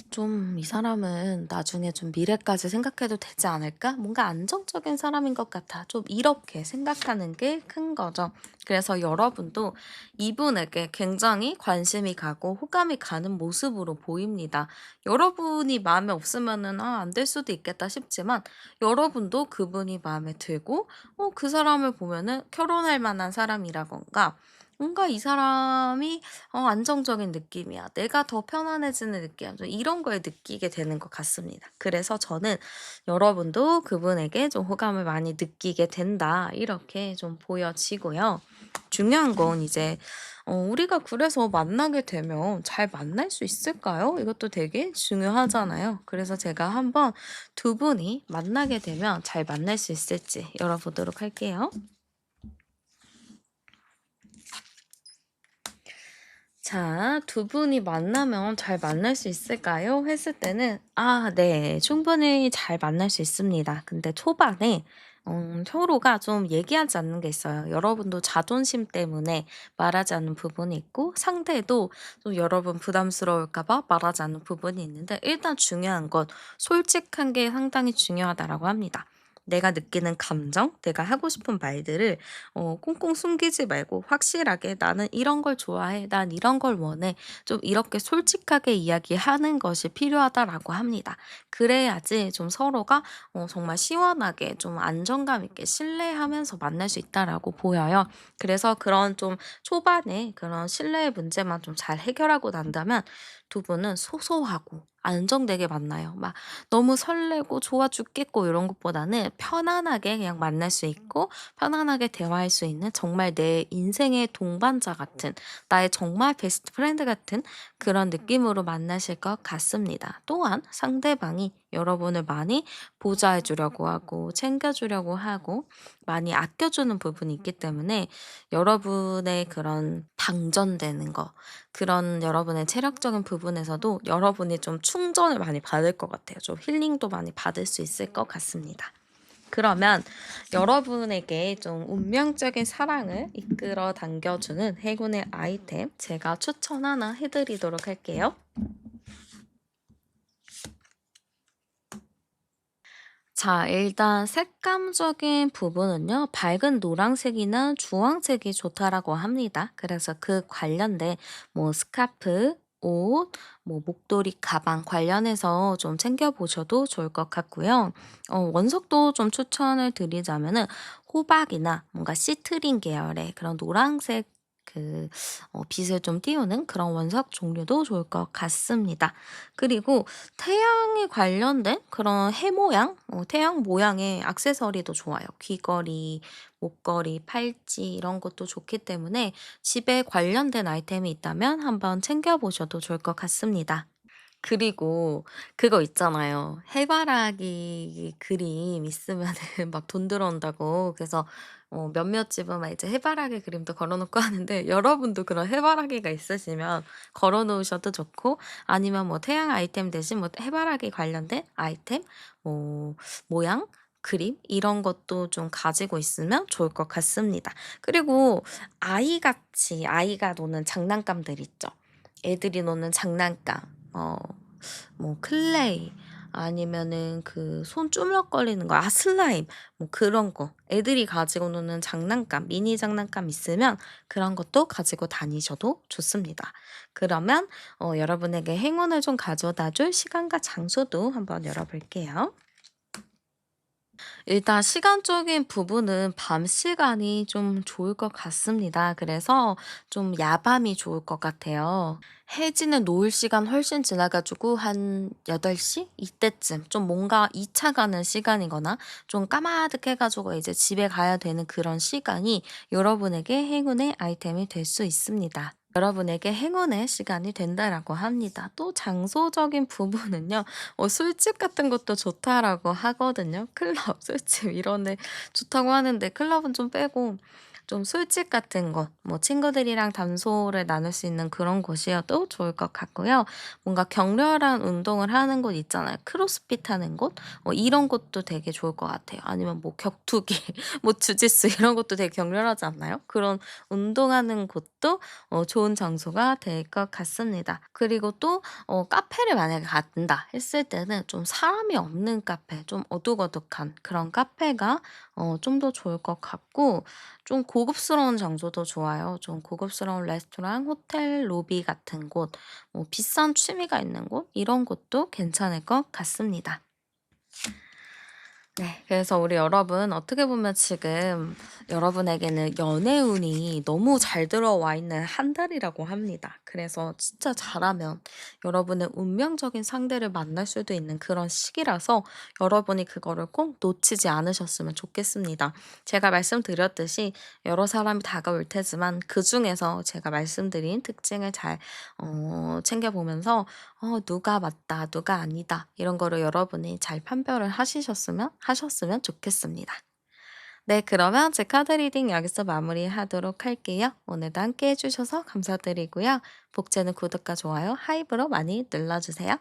A: 좀 '이 사람은 나중에 좀 미래까지 생각해도 되지 않을까? 뭔가 안정적인 사람인 것 같아.' 좀 이렇게 생각하는 게 큰 거죠. 그래서 여러분도 이분에게 굉장히 관심이 가고 호감이 가는 모습으로 보입니다. 여러분이 마음에 없으면은 '아 안 될 수도 있겠다.' 싶지만 여러분도 그분이 마음에 들고 그 사람을 보면은 결혼할 만한 사람이라든가 뭔가 '이 사람이 안정적인 느낌이야. 내가 더 편안해지는 느낌.' 좀 이런 걸 느끼게 되는 것 같습니다. 그래서 저는 '여러분도 그분에게 좀 호감을 많이 느끼게 된다.' 이렇게 좀 보여지고요. 중요한 건 이제 우리가 그래서 만나게 되면 잘 만날 수 있을까요? 이것도 되게 중요하잖아요. 그래서 제가 한번 두 분이 만나게 되면 잘 만날 수 있을지 열어보도록 할게요. 자, 두 분이 만나면 잘 만날 수 있을까요? 했을 때는, 아, 네, 충분히 잘 만날 수 있습니다. 근데 초반에, 서로가 좀 얘기하지 않는 게 있어요. 여러분도 자존심 때문에 말하지 않는 부분이 있고, 상대도 좀 여러분 부담스러울까봐 말하지 않는 부분이 있는데, 일단 중요한 건 솔직한 게 상당히 중요하다라고 합니다. 내가 느끼는 감정, 내가 하고 싶은 말들을 꽁꽁 숨기지 말고 확실하게 "나는 이런 걸 좋아해. 난 이런 걸 원해." 좀 이렇게 솔직하게 이야기하는 것이 필요하다라고 합니다. 그래야지 좀 서로가 정말 시원하게 좀 안정감 있게 신뢰하면서 만날 수 있다라고 보여요. 그래서 그런 좀 초반에 그런 신뢰의 문제만 좀 잘 해결하고 난다면 두 분은 소소하고 안정되게 만나요. 막 너무 설레고 좋아 죽겠고 이런 것보다는 편안하게 그냥 만날 수 있고 편안하게 대화할 수 있는 정말 내 인생의 동반자 같은 나의 정말 베스트 프렌드 같은 그런 느낌으로 만나실 것 같습니다. 또한 상대방이 여러분을 많이 보좌해 주려고 하고 챙겨 주려고 하고 많이 아껴 주는 부분이 있기 때문에 여러분의 그런 방전되는 거 그런 여러분의 체력적인 부분에서도 여러분이 좀 충전을 많이 받을 것 같아요. 좀 힐링도 많이 받을 수 있을 것 같습니다. 그러면 여러분에게 좀 운명적인 사랑을 이끌어 당겨주는 행운의 아이템 제가 추천 하나 해드리도록 할게요. 자, 일단 색감적인 부분은요, 밝은 노란색이나 주황색이 좋다라고 합니다. 그래서 그 관련된 뭐 스카프, 옷, 뭐 목도리, 가방 관련해서 좀 챙겨보셔도 좋을 것 같고요. 원석도 좀 추천을 드리자면은 호박이나 뭔가 시트린 계열의 그런 노란색 그 빛을 좀 띄우는 그런 원석 종류도 좋을 것 같습니다. 그리고 태양에 관련된 그런 해 모양, 태양 모양의 액세서리도 좋아요. 귀걸이, 목걸이, 팔찌 이런 것도 좋기 때문에 집에 관련된 아이템이 있다면 한번 챙겨 보셔도 좋을 것 같습니다. 그리고 그거 있잖아요. 해바라기 그림 있으면은 막 돈 들어온다고. 그래서 몇몇 집은 막 이제 해바라기 그림도 걸어 놓고 하는데 여러분도 그런 해바라기가 있으시면 걸어 놓으셔도 좋고 아니면 뭐 태양 아이템 대신 뭐 해바라기 관련된 아이템 뭐 모양, 그림 이런 것도 좀 가지고 있으면 좋을 것 같습니다. 그리고 아이같이 아이가 노는 장난감들 있죠. 애들이 노는 장난감. 뭐 클레이 아니면은 그 손 주물럭거리는 거 슬라임 뭐 그런 거 애들이 가지고 노는 장난감 미니 장난감 있으면 그런 것도 가지고 다니셔도 좋습니다. 그러면 여러분에게 행운을 좀 가져다 줄 시간과 장소도 한번 열어 볼게요. 일단 시간적인 부분은 밤 시간이 좀 좋을 것 같습니다. 그래서 좀 야밤이 좋을 것 같아요. 해지는 놓을 시간 훨씬 지나 가지고 한 8시 이때쯤 좀 뭔가 2차 가는 시간이거나 좀 까마득해 가지고 이제 집에 가야 되는 그런 시간이 여러분에게 행운의 아이템이 될 수 있습니다. 여러분에게 행운의 시간이 된다라고 합니다. 또 장소적인 부분은요. 술집 같은 것도 좋다라고 하거든요. 클럽, 술집 이런 데 좋다고 하는데 클럽은 좀 빼고 좀 술집 같은 곳, 뭐 친구들이랑 담소를 나눌 수 있는 그런 곳이어도 좋을 것 같고요. 뭔가 격렬한 운동을 하는 곳 있잖아요. 크로스핏 하는 곳? 이런 곳도 되게 좋을 것 같아요. 아니면 뭐 격투기, 뭐 주짓수 이런 것도 되게 격렬하지 않나요? 그런 운동하는 곳 것도 좋은 장소가 될 것 같습니다. 그리고 또 카페를 만약에 간다 했을 때는 좀 사람이 없는 카페, 좀 어둑어둑한 그런 카페가 좀 더 좋을 것 같고, 좀 고급스러운 장소도 좋아요. 좀 고급스러운 레스토랑, 호텔 로비 같은 곳, 뭐 비싼 취미가 있는 곳 이런 곳도 괜찮을 것 같습니다. 네. 그래서 우리 여러분, 어떻게 보면 지금 여러분에게는 연애운이 너무 잘 들어와 있는 한 달이라고 합니다. 그래서 진짜 잘하면 여러분의 운명적인 상대를 만날 수도 있는 그런 시기라서 여러분이 그거를 꼭 놓치지 않으셨으면 좋겠습니다. 제가 말씀드렸듯이 여러 사람이 다가올 테지만 그중에서 제가 말씀드린 특징을 잘 챙겨보면서 누가 맞다, 누가 아니다 이런 거를 여러분이 잘 판별을 하셨으면 좋겠습니다. 네, 그러면 제 카드 리딩 여기서 마무리하도록 할게요. 오늘도 함께 해주셔서 감사드리고요. 복제는 구독과 좋아요, 하이브로 많이 눌러주세요.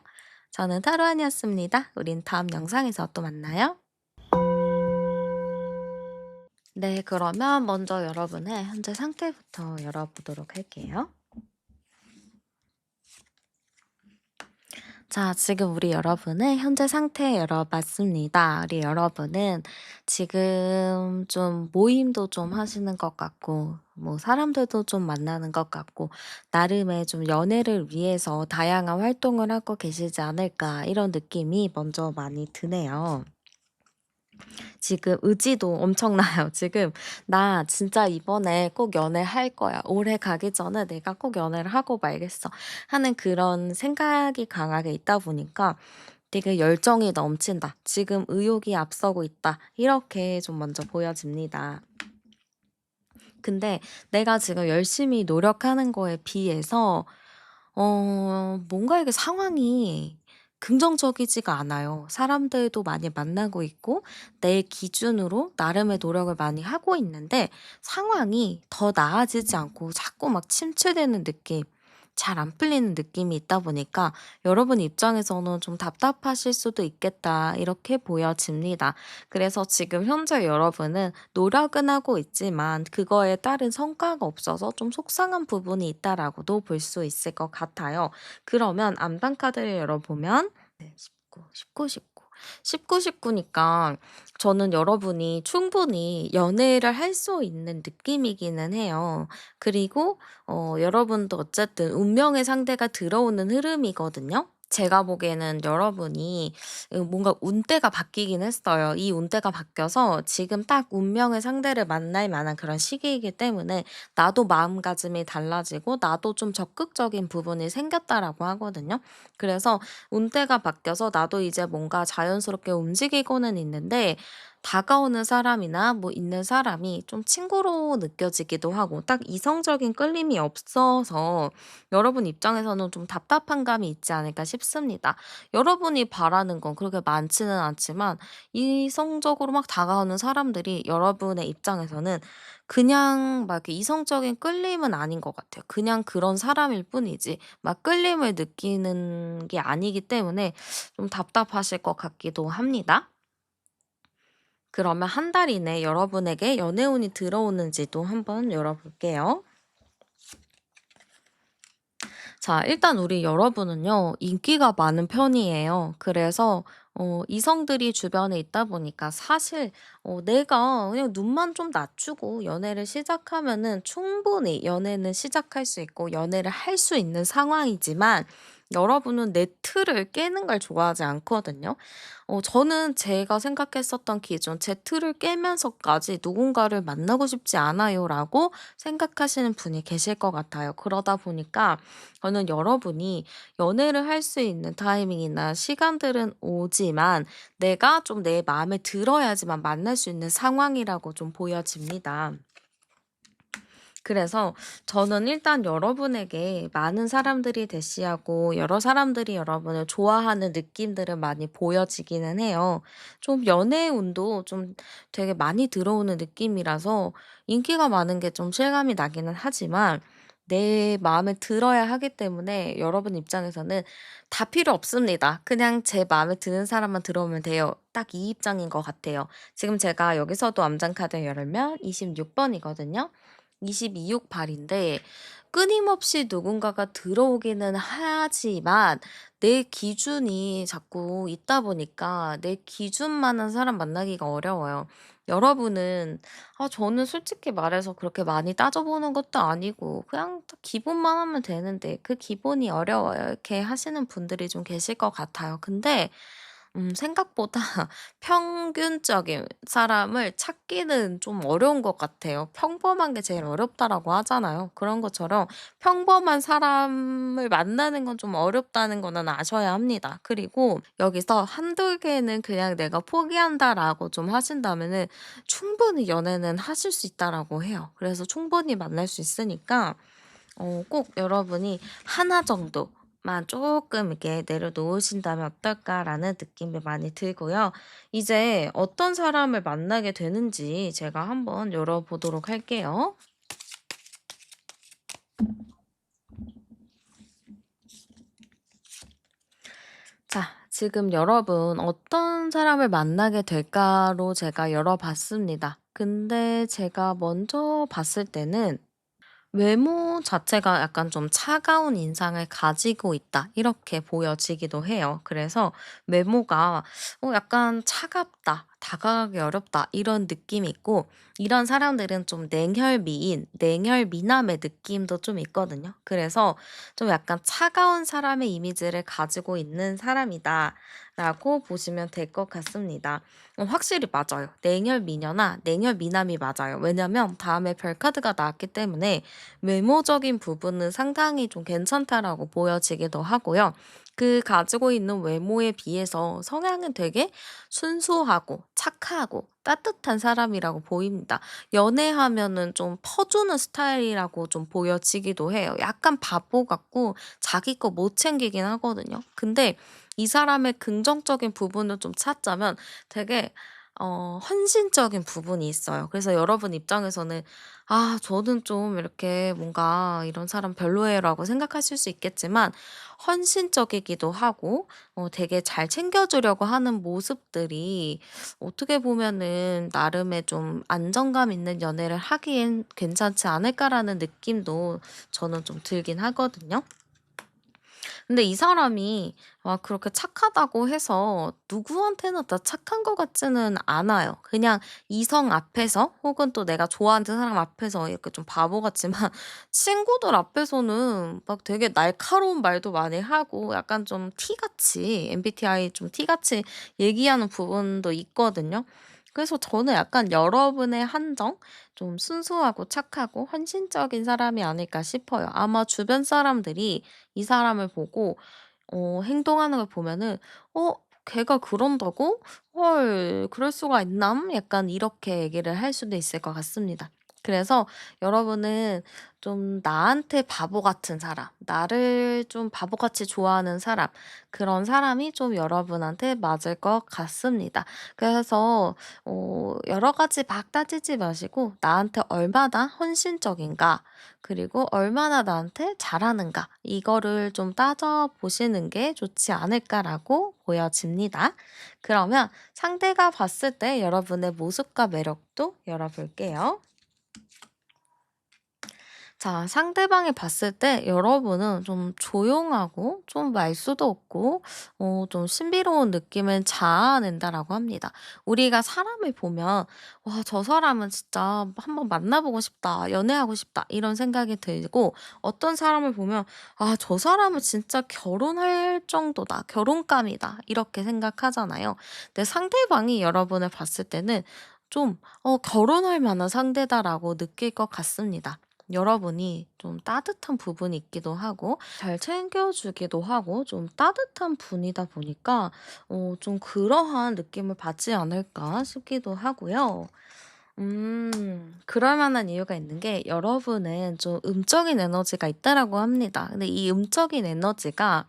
A: 저는 타로안이었습니다. 우린 다음 영상에서 또 만나요. 네, 그러면 먼저 여러분의 현재 상태부터 열어보도록 할게요. 자, 지금 우리 여러분의 현재 상태 열어봤습니다. 우리 여러분은 지금 좀 모임도 좀 하시는 것 같고, 뭐 사람들도 좀 만나는 것 같고, 나름의 좀 연애를 위해서 다양한 활동을 하고 계시지 않을까, 이런 느낌이 먼저 많이 드네요. 지금 의지도 엄청나요. 지금 '나 진짜 이번에 꼭 연애할 거야. 올해 가기 전에 내가 꼭 연애를 하고 말겠어.' 하는 그런 생각이 강하게 있다 보니까 되게 열정이 넘친다. 지금 의욕이 앞서고 있다. 이렇게 좀 먼저 보여집니다. 근데 내가 지금 열심히 노력하는 거에 비해서 뭔가 이게 상황이 긍정적이지가 않아요. 사람들도 많이 만나고 있고 내 기준으로 나름의 노력을 많이 하고 있는데 상황이 더 나아지지 않고 자꾸 막 침체되는 느낌, 잘 안 풀리는 느낌이 있다 보니까 여러분 입장에서는 좀 답답하실 수도 있겠다 이렇게 보여집니다. 그래서 지금 현재 여러분은 노력은 하고 있지만 그거에 따른 성과가 없어서 좀 속상한 부분이 있다라고도 볼 수 있을 것 같아요. 그러면 암단 카드를 열어보면 네, 19, 19, 19. 19, 19니까 저는 여러분이 충분히 연애를 할 수 있는 느낌이기는 해요. 그리고 여러분도 어쨌든 운명의 상대가 들어오는 흐름이거든요. 제가 보기에는 여러분이 뭔가 운대가 바뀌긴 했어요. 이 운대가 바뀌어서 지금 딱 운명의 상대를 만날 만한 그런 시기이기 때문에 나도 마음가짐이 달라지고 나도 좀 적극적인 부분이 생겼다라고 하거든요. 그래서 운대가 바뀌어서 나도 이제 뭔가 자연스럽게 움직이고는 있는데 다가오는 사람이나 뭐 있는 사람이 좀 친구로 느껴지기도 하고 딱 이성적인 끌림이 없어서 여러분 입장에서는 좀 답답한 감이 있지 않을까 싶습니다. 여러분이 바라는 건 그렇게 많지는 않지만 이성적으로 막 다가오는 사람들이 여러분의 입장에서는 그냥 막 이렇게 이성적인 끌림은 아닌 것 같아요. 그냥 그런 사람일 뿐이지 막 끌림을 느끼는 게 아니기 때문에 좀 답답하실 것 같기도 합니다. 그러면 한 달 이내 여러분에게 연애운이 들어오는지도 한번 열어볼게요. 자, 일단 우리 여러분은요, 인기가 많은 편이에요. 그래서, 이성들이 주변에 있다 보니까 사실, 내가 그냥 눈만 좀 낮추고 연애를 시작하면은 충분히 연애는 시작할 수 있고, 연애를 할 수 있는 상황이지만, 여러분은 내 틀을 깨는 걸 좋아하지 않거든요. 저는 제가 생각했었던 기준, 제 틀을 깨면서까지 누군가를 만나고 싶지 않아요라고 생각하시는 분이 계실 것 같아요. 그러다 보니까 저는 여러분이 연애를 할 수 있는 타이밍이나 시간들은 오지만 내가 좀 내 마음에 들어야지만 만날 수 있는 상황이라고 좀 보여집니다. 그래서 저는 일단 여러분에게 많은 사람들이 대시하고 여러 사람들이 여러분을 좋아하는 느낌들은 많이 보여지기는 해요. 좀 연애의 운도 좀 되게 많이 들어오는 느낌이라서 인기가 많은 게 좀 실감이 나기는 하지만 내 마음에 들어야 하기 때문에 여러분 입장에서는 다 필요 없습니다. 그냥 제 마음에 드는 사람만 들어오면 돼요. 딱 이 입장인 것 같아요. 지금 제가 여기서도 암장 카드 열면 26번이거든요. 2268인데 끊임없이 누군가가 들어오기는 하지만 내 기준이 자꾸 있다 보니까 내 기준만한 사람 만나기가 어려워요. 여러분은 저는 솔직히 말해서 그렇게 많이 따져보는 것도 아니고 그냥 딱 기본만 하면 되는데 그 기본이 어려워요. 이렇게 하시는 분들이 좀 계실 것 같아요. 근데 생각보다 평균적인 사람을 찾기는 좀 어려운 것 같아요. "평범한 게 제일 어렵다."라고 하잖아요. 그런 것처럼 평범한 사람을 만나는 건 좀 어렵다는 거는 아셔야 합니다. 그리고 여기서 한두 개는 그냥 '내가 포기한다.'라고 좀 하신다면은 충분히 연애는 하실 수 있다라고 해요. 그래서 충분히 만날 수 있으니까 꼭 여러분이 하나 정도만 조금 이렇게 내려놓으신다면 어떨까라는 느낌이 많이 들고요. 이제 어떤 사람을 만나게 되는지 제가 한번 열어보도록 할게요. 자, 지금 여러분 어떤 사람을 만나게 될까로 제가 열어봤습니다. 근데 제가 먼저 봤을 때는 외모 자체가 약간 좀 차가운 인상을 가지고 있다. 이렇게 보여지기도 해요. 그래서 외모가 약간 차갑다. 다가가기 어렵다. 이런 느낌이 있고, 이런 사람들은 좀 냉혈미인, 냉혈미남의 느낌도 좀 있거든요. 그래서 좀 약간 차가운 사람의 이미지를 가지고 있는 사람이다. 라고 보시면 될 것 같습니다. 확실히 맞아요. 냉혈미녀나 냉혈미남이 맞아요. 왜냐면 다음에 별카드가 나왔기 때문에 외모적인 부분은 상당히 좀 괜찮다라고 보여지기도 하고요. 그 가지고 있는 외모에 비해서 성향은 되게 순수하고 착하고 따뜻한 사람이라고 보입니다. 연애하면은 좀 퍼주는 스타일이라고 좀 보여지기도 해요. 약간 바보 같고 자기 거 못 챙기긴 하거든요. 근데 이 사람의 긍정적인 부분을 좀 찾자면 되게 헌신적인 부분이 있어요. 그래서 여러분 입장에서는 '아 저는 좀 이렇게 뭔가 이런 사람 별로예요.'라고 생각하실 수 있겠지만 헌신적이기도 하고 되게 잘 챙겨 주려고 하는 모습들이 어떻게 보면은 나름의 좀 '안정감 있는 연애를 하기엔 괜찮지 않을까.'라는 느낌도 저는 좀 들긴 하거든요. 근데 이 사람이 그렇게 착하다고 해서 누구한테나 다 착한 것 같지는 않아요. 그냥 이성 앞에서 혹은 또 내가 좋아하는 사람 앞에서 이렇게 좀 바보 같지만 친구들 앞에서는 막 되게 날카로운 말도 많이 하고 약간 좀 T같이 MBTI 좀 T같이 얘기하는 부분도 있거든요. 그래서 저는 약간 여러분의 한정? 좀 순수하고 착하고 헌신적인 사람이 아닐까 싶어요. 아마 주변 사람들이 이 사람을 보고 행동하는 걸 보면은 '어 걔가 그런다고? 헐 그럴 수가 있남?' 약간 이렇게 얘기를 할 수도 있을 것 같습니다. 그래서 여러분은 좀 나한테 바보 같은 사람, 나를 좀 바보같이 좋아하는 사람, 그런 사람이 좀 여러분한테 맞을 것 같습니다. 그래서 여러 가지 막 따지지 마시고 나한테 얼마나 헌신적인가 그리고 얼마나 나한테 잘하는가 이거를 좀 따져 보시는 게 좋지 않을까라고 보여집니다. 그러면 상대가 봤을 때 여러분의 모습과 매력도 열어볼게요. 자, 상대방이 봤을 때 여러분은 좀 조용하고 좀 말수도 없고 좀 신비로운 느낌을 자아낸다라고 합니다. 우리가 사람을 보면 '와 저 사람은 진짜 한번 만나보고 싶다. 연애하고 싶다.' 이런 생각이 들고 어떤 사람을 보면 '아 저 사람은 진짜 결혼할 정도다. 결혼감이다.' 이렇게 생각하잖아요. 근데 상대방이 여러분을 봤을 때는 좀 '결혼할 만한 상대다.'라고 느낄 것 같습니다. 여러분이 좀 따뜻한 부분이 있기도 하고 잘 챙겨주기도 하고 좀 따뜻한 분이다 보니까 좀 그러한 느낌을 받지 않을까 싶기도 하고요. 그럴 만한 이유가 있는 게 여러분은 좀 음적인 에너지가 있다라고 합니다. 근데 이 음적인 에너지가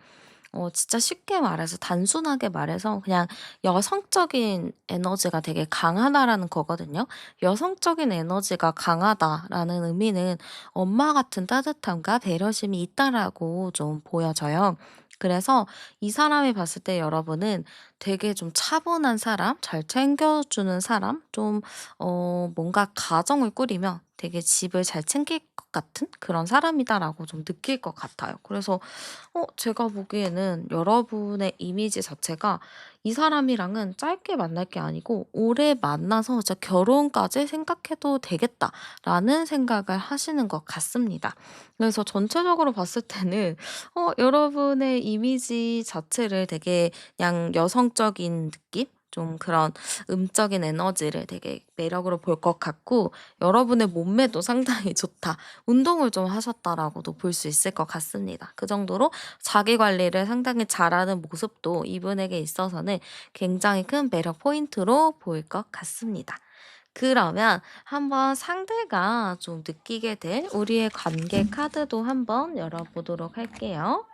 A: 진짜 쉽게 말해서 단순하게 말해서 그냥 여성적인 에너지가 되게 강하다라는 거거든요. 여성적인 에너지가 강하다라는 의미는 엄마 같은 따뜻함과 배려심이 있다라고 좀 보여져요. 그래서 이 사람이 봤을 때 여러분은 되게 좀 차분한 사람, 잘 챙겨주는 사람, 좀 뭔가 가정을 꾸리면 되게 집을 잘 챙길 것 같은 그런 사람이다라고 좀 느낄 것 같아요. 그래서 제가 보기에는 여러분의 이미지 자체가 이 사람이랑은 짧게 만날 게 아니고 오래 만나서 진짜 '결혼까지 생각해도 되겠다.'라는 생각을 하시는 것 같습니다. 그래서 전체적으로 봤을 때는 여러분의 이미지 자체를 되게 그냥 여성적인 느낌? 좀 그런 음적인 에너지를 되게 매력으로 볼 것 같고, 여러분의 몸매도 상당히 좋다. 운동을 좀 하셨다라고도 볼 수 있을 것 같습니다. 그 정도로 자기 관리를 상당히 잘하는 모습도 이분에게 있어서는 굉장히 큰 매력 포인트로 보일 것 같습니다. 그러면 한번 상대가 좀 느끼게 될 우리의 관계 카드도 한번 열어보도록 할게요.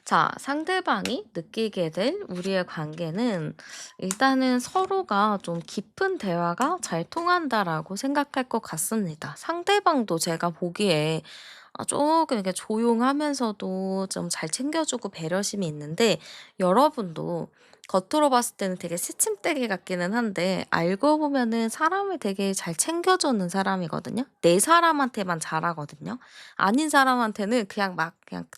A: 자, 상대방이 느끼게 될 우리의 관계는 일단은 서로가 좀 깊은 대화가 잘 통한다라고 생각할 것 같습니다. 상대방도 제가 보기에 조금 이렇게 조용하면서도 좀 잘 챙겨주고 배려심이 있는데, 여러분도 겉으로 봤을 때는 되게 새침대기 같기는 한데 알고 보면은 사람을 되게 잘 챙겨주는 사람이거든요. 내 사람한테만 잘하거든요. 아닌 사람한테는 그냥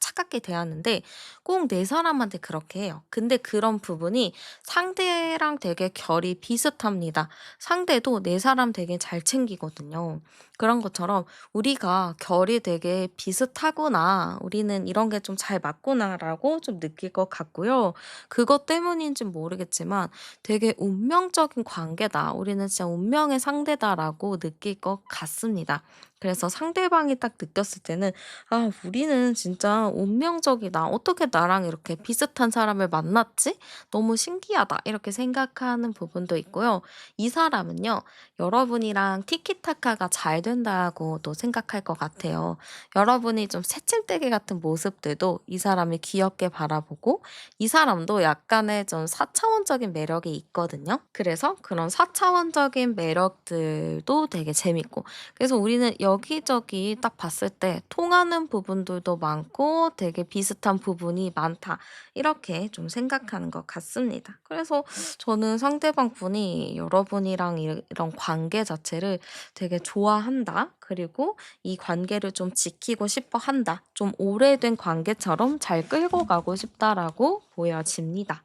A: 차갑게 대하는데 꼭 내 사람한테 그렇게 해요. 근데 그런 부분이 상대랑 되게 결이 비슷합니다. 상대도 내 사람 되게 잘 챙기거든요. 그런 것처럼 우리가 결이 되게 비슷하구나. 우리는 이런 게 좀 잘 맞구나라고 좀 느낄 것 같고요. 그것 때문인진 모르겠지만 되게 운명적인 관계다. 우리는 진짜 운명의 상대다라고 느낄 것 같습니다. 그래서 상대방이 딱 느꼈을 때는 '아 우리는 진짜 운명적이다. 어떻게 나랑 이렇게 비슷한 사람을 만났지? 너무 신기하다.' 이렇게 생각하는 부분도 있고요. 이 사람은요, 여러분이랑 티키타카가 잘 된다고도 생각할 것 같아요. 여러분이 좀 새침대기 같은 모습들도 이 사람이 귀엽게 바라보고, 이 사람도 약간의 좀 4차원적인 매력이 있거든요. 그래서 그런 4차원적인 매력들도 되게 재밌고, 그래서 우리는 여기저기 딱 봤을 때 통하는 부분들도 많고 되게 비슷한 부분이 많다. 이렇게 좀 생각하는 것 같습니다. 그래서 저는 상대방 분이 여러분이랑 이런 관계 자체를 되게 좋아한다. 그리고 이 관계를 좀 지키고 싶어 한다. 좀 오래된 관계처럼 잘 끌고 가고 싶다라고 보여집니다.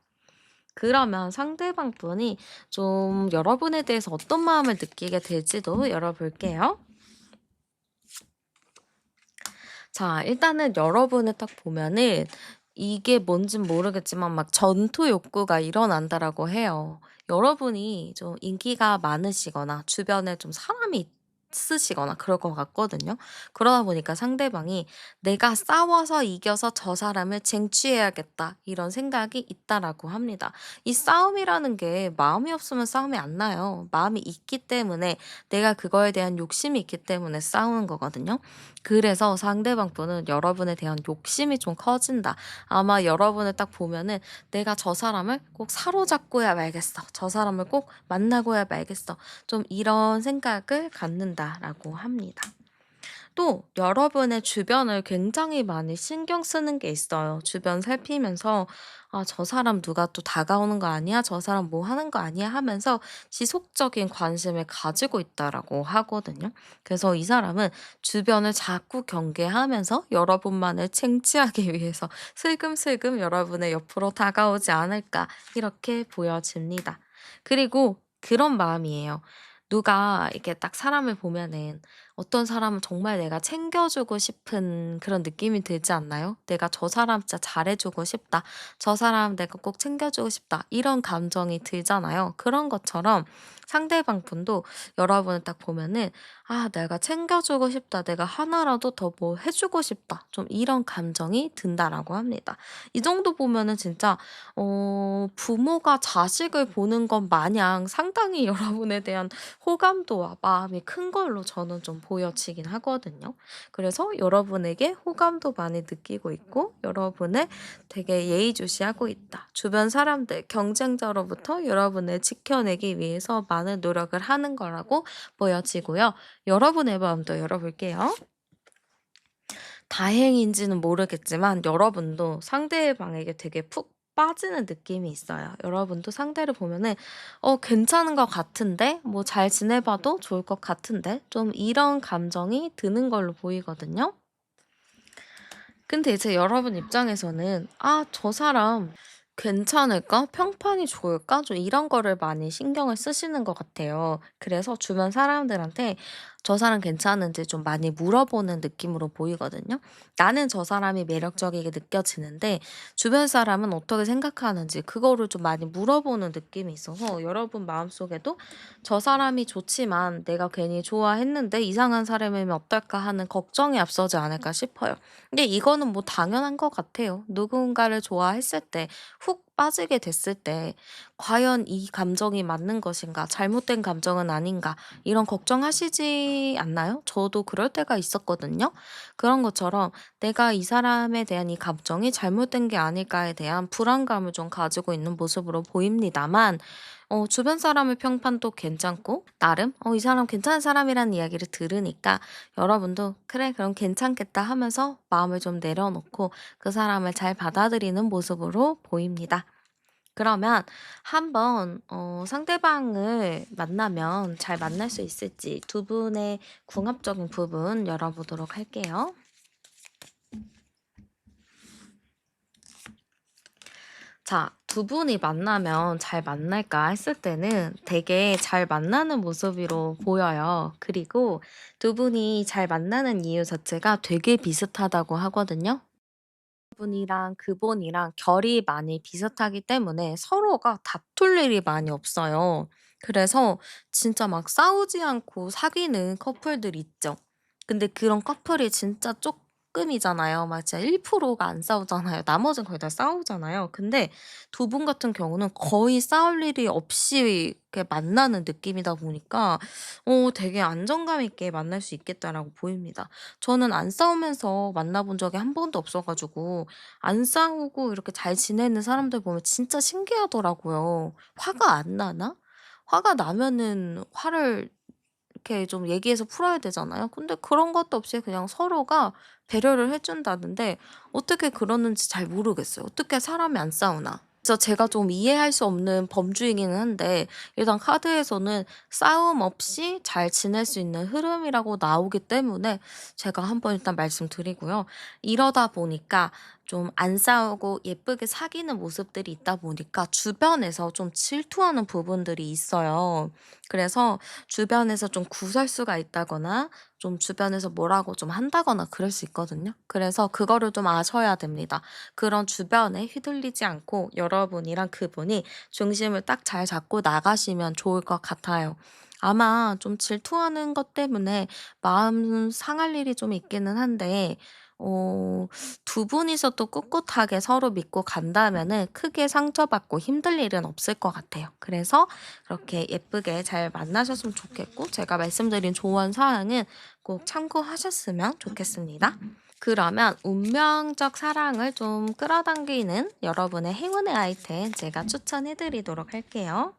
A: 그러면 상대방 분이 좀 여러분에 대해서 어떤 마음을 느끼게 될지도 열어볼게요. 자, 일단은 여러분을 딱 보면은 이게 뭔진 모르겠지만 막 전투 욕구가 일어난다라고 해요. 여러분이 좀 인기가 많으시거나 주변에 좀 사람이 있으시거나 그럴 것 같거든요. 그러다 보니까 상대방이 '내가 싸워서 이겨서 저 사람을 쟁취해야겠다.' 이런 생각이 있다라고 합니다. 이 싸움이라는 게 마음이 없으면 싸움이 안 나요. 마음이 있기 때문에, 내가 그거에 대한 욕심이 있기 때문에 싸우는 거거든요. 그래서 상대방 분은 여러분에 대한 욕심이 좀 커진다. 아마 여러분을 딱 보면은 '내가 저 사람을 꼭 사로잡고야 말겠어. 저 사람을 꼭 만나고야 말겠어.' 좀 이런 생각을 갖는다라고 합니다. 또 여러분의 주변을 굉장히 많이 신경 쓰는 게 있어요. 주변 살피면서 '아 저 사람 누가 또 다가오는 거 아니야? 저 사람 뭐 하는 거 아니야?' 하면서 지속적인 관심을 가지고 있다라고 하거든요. 그래서 이 사람은 주변을 자꾸 경계하면서 여러분만을 챙취하기 위해서 슬금슬금 여러분의 옆으로 다가오지 않을까, 이렇게 보여집니다. 그리고 그런 마음이에요. 누가 이렇게 딱 사람을 보면은 어떤 사람은 정말 내가 챙겨주고 싶은 그런 느낌이 들지 않나요? '내가 저 사람 진짜 잘해 주고 싶다. 저 사람 내가 꼭 챙겨주고 싶다.' 이런 감정이 들잖아요. 그런 것처럼 상대방 분도 여러분을 딱 보면은 '아 내가 챙겨주고 싶다. 내가 하나라도 더 뭐 해 주고 싶다.' 좀 이런 감정이 든다라고 합니다. 이 정도 보면은 진짜 부모가 자식을 보는 것 마냥 상당히 여러분에 대한 호감도와 마음이 큰 걸로 저는 좀 보여지긴 하거든요. 그래서 여러분에게 호감도 많이 느끼고 있고, 여러분을 되게 예의주시하고 있다. 주변 사람들, 경쟁자로부터 여러분을 지켜내기 위해서 많은 노력을 하는 거라고 보여지고요. 여러분의 마음도 열어볼게요. 다행인지는 모르겠지만 여러분도 상대방에게 되게 푹 빠지는 느낌이 있어요. 여러분도 상대를 보면은 괜찮은 것 같은데? 뭐 잘 지내 봐도 좋을 것 같은데?' 좀 이런 감정이 드는 걸로 보이거든요. 근데 이제 여러분 입장에서는 '아 저 사람 괜찮을까? 평판이 좋을까?' 좀 이런 거를 많이 신경을 쓰시는 것 같아요. 그래서 주변 사람들한테 저 사람 괜찮은지 좀 많이 물어보는 느낌으로 보이거든요. 나는 저 사람이 매력적이게 느껴지는데 주변 사람은 어떻게 생각하는지 그거를 좀 많이 물어보는 느낌이 있어서 여러분 마음속에도 '저 사람이 좋지만 내가 괜히 좋아했는데 이상한 사람이면 어떨까?' 하는 걱정이 앞서지 않을까 싶어요. 근데 이거는 뭐 당연한 것 같아요. 누군가를 좋아했을 때 훅 빠지게 됐을 때 '과연 이 감정이 맞는 것인가? 잘못된 감정은 아닌가?' 이런 걱정하시지 않나요? 저도 그럴 때가 있었거든요. 그런 것처럼 '내가 이 사람에 대한 이 감정이 잘못된 게 아닐까.'에 대한 불안감을 좀 가지고 있는 모습으로 보입니다만 주변 사람의 평판도 괜찮고 나름 '이 사람 괜찮은 사람이라는 이야기를 들으니까 여러분도 '그래 그럼 괜찮겠다.' 하면서 마음을 좀 내려놓고 그 사람을 잘 받아들이는 모습으로 보입니다. 그러면 한번 상대방을 만나면 잘 만날 수 있을지 두 분의 궁합적인 부분 열어보도록 할게요. 자, 두 분이 만나면 잘 만날까 했을 때는 되게 잘 만나는 모습으로 보여요. 그리고 두 분이 잘 만나는 이유 자체가 되게 비슷하다고 하거든요. 분이랑 그분이랑 결이 많이 비슷하기 때문에 서로가 다툴 일이 많이 없어요. 그래서 진짜 막 싸우지 않고 사귀는 커플들 있죠. 근데 그런 커플이 진짜 쪼끔이잖아요. 막 진짜 1%가 안 싸우잖아요. 나머지는 거의 다 싸우잖아요. 근데 두 분 같은 경우는 거의 싸울 일이 없이 이렇게 만나는 느낌이다 보니까 되게 안정감 있게 만날 수 있겠다라고 보입니다. 저는 안 싸우면서 만나 본 적이 한 번도 없어 가지고 안 싸우고 이렇게 잘 지내는 사람들 보면 진짜 신기하더라고요. 화가 안 나나? 화가 나면은 화를 이렇게 좀 얘기해서 풀어야 되잖아요. 근데 그런 것도 없이 그냥 서로가 배려를 해 준다는데 어떻게 그러는지 잘 모르겠어요. 어떻게 사람이 안 싸우나? 그래서 제가 좀 이해할 수 없는 범주이기는 한데 일단 카드에서는 싸움 없이 잘 지낼 수 있는 흐름이라고 나오기 때문에 제가 한번 일단 말씀드리고요. 이러다 보니까 좀 안 싸우고 예쁘게 사귀는 모습들이 있다 보니까 주변에서 좀 질투하는 부분들이 있어요. 그래서 주변에서 좀 구설수가 있다거나 좀 주변에서 뭐라고 좀 한다거나 그럴 수 있거든요. 그래서 그거를 좀 아셔야 됩니다. 그런 주변에 휘둘리지 않고 여러분이랑 그분이 중심을 딱 잘 잡고 나가시면 좋을 것 같아요. 아마 좀 질투하는 것 때문에 마음 상할 일이 좀 있기는 한데 어 두 분이서 또 꿋꿋하게 서로 믿고 간다면은 크게 상처받고 힘들 일은 없을 것 같아요. 그래서 그렇게 예쁘게 잘 만나셨으면 좋겠고 제가 말씀드린 조언 사항은 꼭 참고하셨으면 좋겠습니다. 그러면 운명적 사랑을 좀 끌어당기는 여러분의 행운의 아이템 제가 추천해 드리도록 할게요.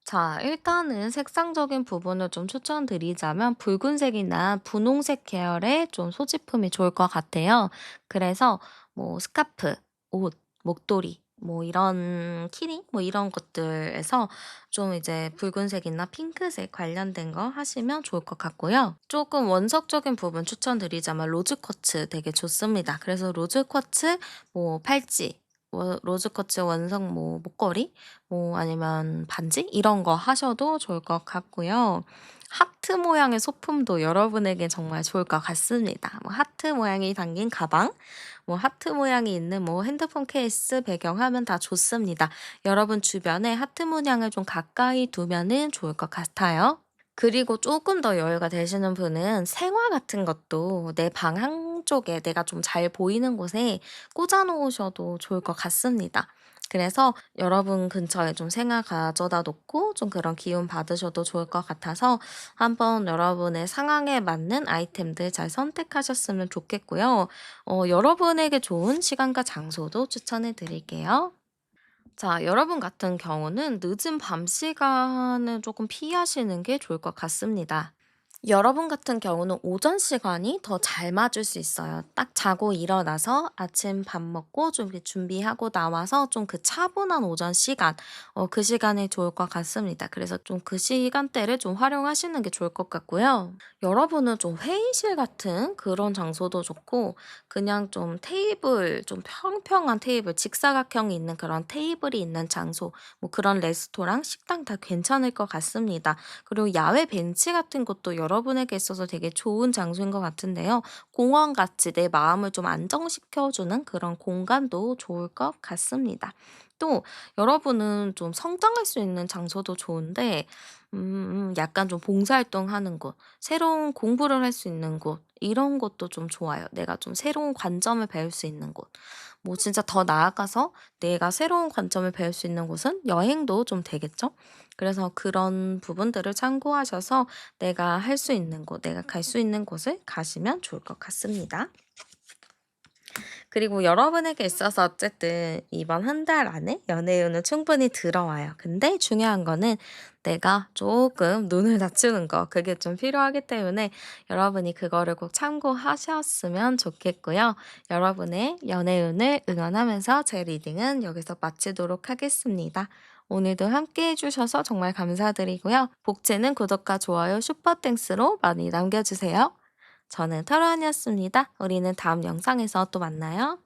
A: 자, 일단은 색상적인 부분을 좀 추천드리자면 붉은색이나 분홍색 계열의 좀 소지품이 좋을 것 같아요. 그래서 뭐 스카프, 옷, 목도리, 뭐 이런 키링, 뭐 이런 것들에서 좀 이제 붉은색이나 핑크색 관련된 거 하시면 좋을 것 같고요. 조금 원석적인 부분 추천드리자면 로즈쿼츠 되게 좋습니다. 그래서 로즈쿼츠, 뭐 팔찌, 로즈쿼츠 원석 뭐 목걸이, 뭐 아니면 반지 이런 거 하셔도 좋을 것 같고요. 하트 모양의 소품도 여러분에게 정말 좋을 것 같습니다. 뭐 하트 모양이 담긴 가방, 뭐 하트 모양이 있는 뭐 핸드폰 케이스 배경하면 다 좋습니다. 여러분 주변에 하트 문양을 좀 가까이 두면은 좋을 것 같아요. 그리고 조금 더 여유가 되시는 분은 생화 같은 것도 내 방 한쪽에 내가 좀 잘 보이는 곳에 꽂아 놓으셔도 좋을 것 같습니다. 그래서 여러분 근처에 좀 생화 가져다 놓고 좀 그런 기운 받으셔도 좋을 것 같아서 한번 여러분의 상황에 맞는 아이템들 잘 선택하셨으면 좋겠고요. 여러분에게 좋은 시간과 장소도 추천해 드릴게요. 자, 여러분 같은 경우는 늦은 밤 시간을 조금 피하시는 게 좋을 것 같습니다. 여러분 같은 경우는 오전 시간이 더 잘 맞을 수 있어요. 딱 자고 일어나서 아침 밥 먹고 좀 이렇게 준비하고 나와서 좀 그 차분한 오전 시간, 그 시간이 좋을 것 같습니다. 그래서 좀 그 시간대를 좀 활용하시는 게 좋을 것 같고요. 여러분은 좀 회의실 같은 그런 장소도 좋고, 그냥 좀 테이블, 좀 평평한 테이블, 직사각형이 있는 그런 테이블이 있는 장소, 뭐 그런 레스토랑, 식당 다 괜찮을 것 같습니다. 그리고 야외 벤치 같은 것도 여러분에게 있어서 되게 좋은 장소인 것 같은데요. 공원같이 내 마음을 좀 안정시켜주는 그런 공간도 좋을 것 같습니다. 또 여러분은 좀 성장할 수 있는 장소도 좋은데 약간 좀 봉사활동하는 곳, 새로운 공부를 할 수 있는 곳 이런 것도 좀 좋아요. 내가 좀 새로운 관점을 배울 수 있는 곳. 뭐 진짜 더 나아가서 내가 새로운 관점을 배울 수 있는 곳은 여행도 좀 되겠죠? 그래서 그런 부분들을 참고하셔서 내가 할 수 있는 곳, 내가 갈 수 있는 곳을 가시면 좋을 것 같습니다. 그리고 여러분에게 있어서 어쨌든 이번 한 달 안에 연애운은 충분히 들어와요. 근데 중요한 거는 내가 조금 눈을 낮추는 거, 그게 좀 필요하기 때문에 여러분이 그거를 꼭 참고하셨으면 좋겠고요. 여러분의 연애운을 응원하면서 제 리딩은 여기서 마치도록 하겠습니다. 오늘도 함께 해주셔서 정말 감사드리고요. 복채는 구독과 좋아요, 슈퍼땡스로 많이 남겨주세요. 저는 터로안이었습니다. 우리는 다음 영상에서 또 만나요.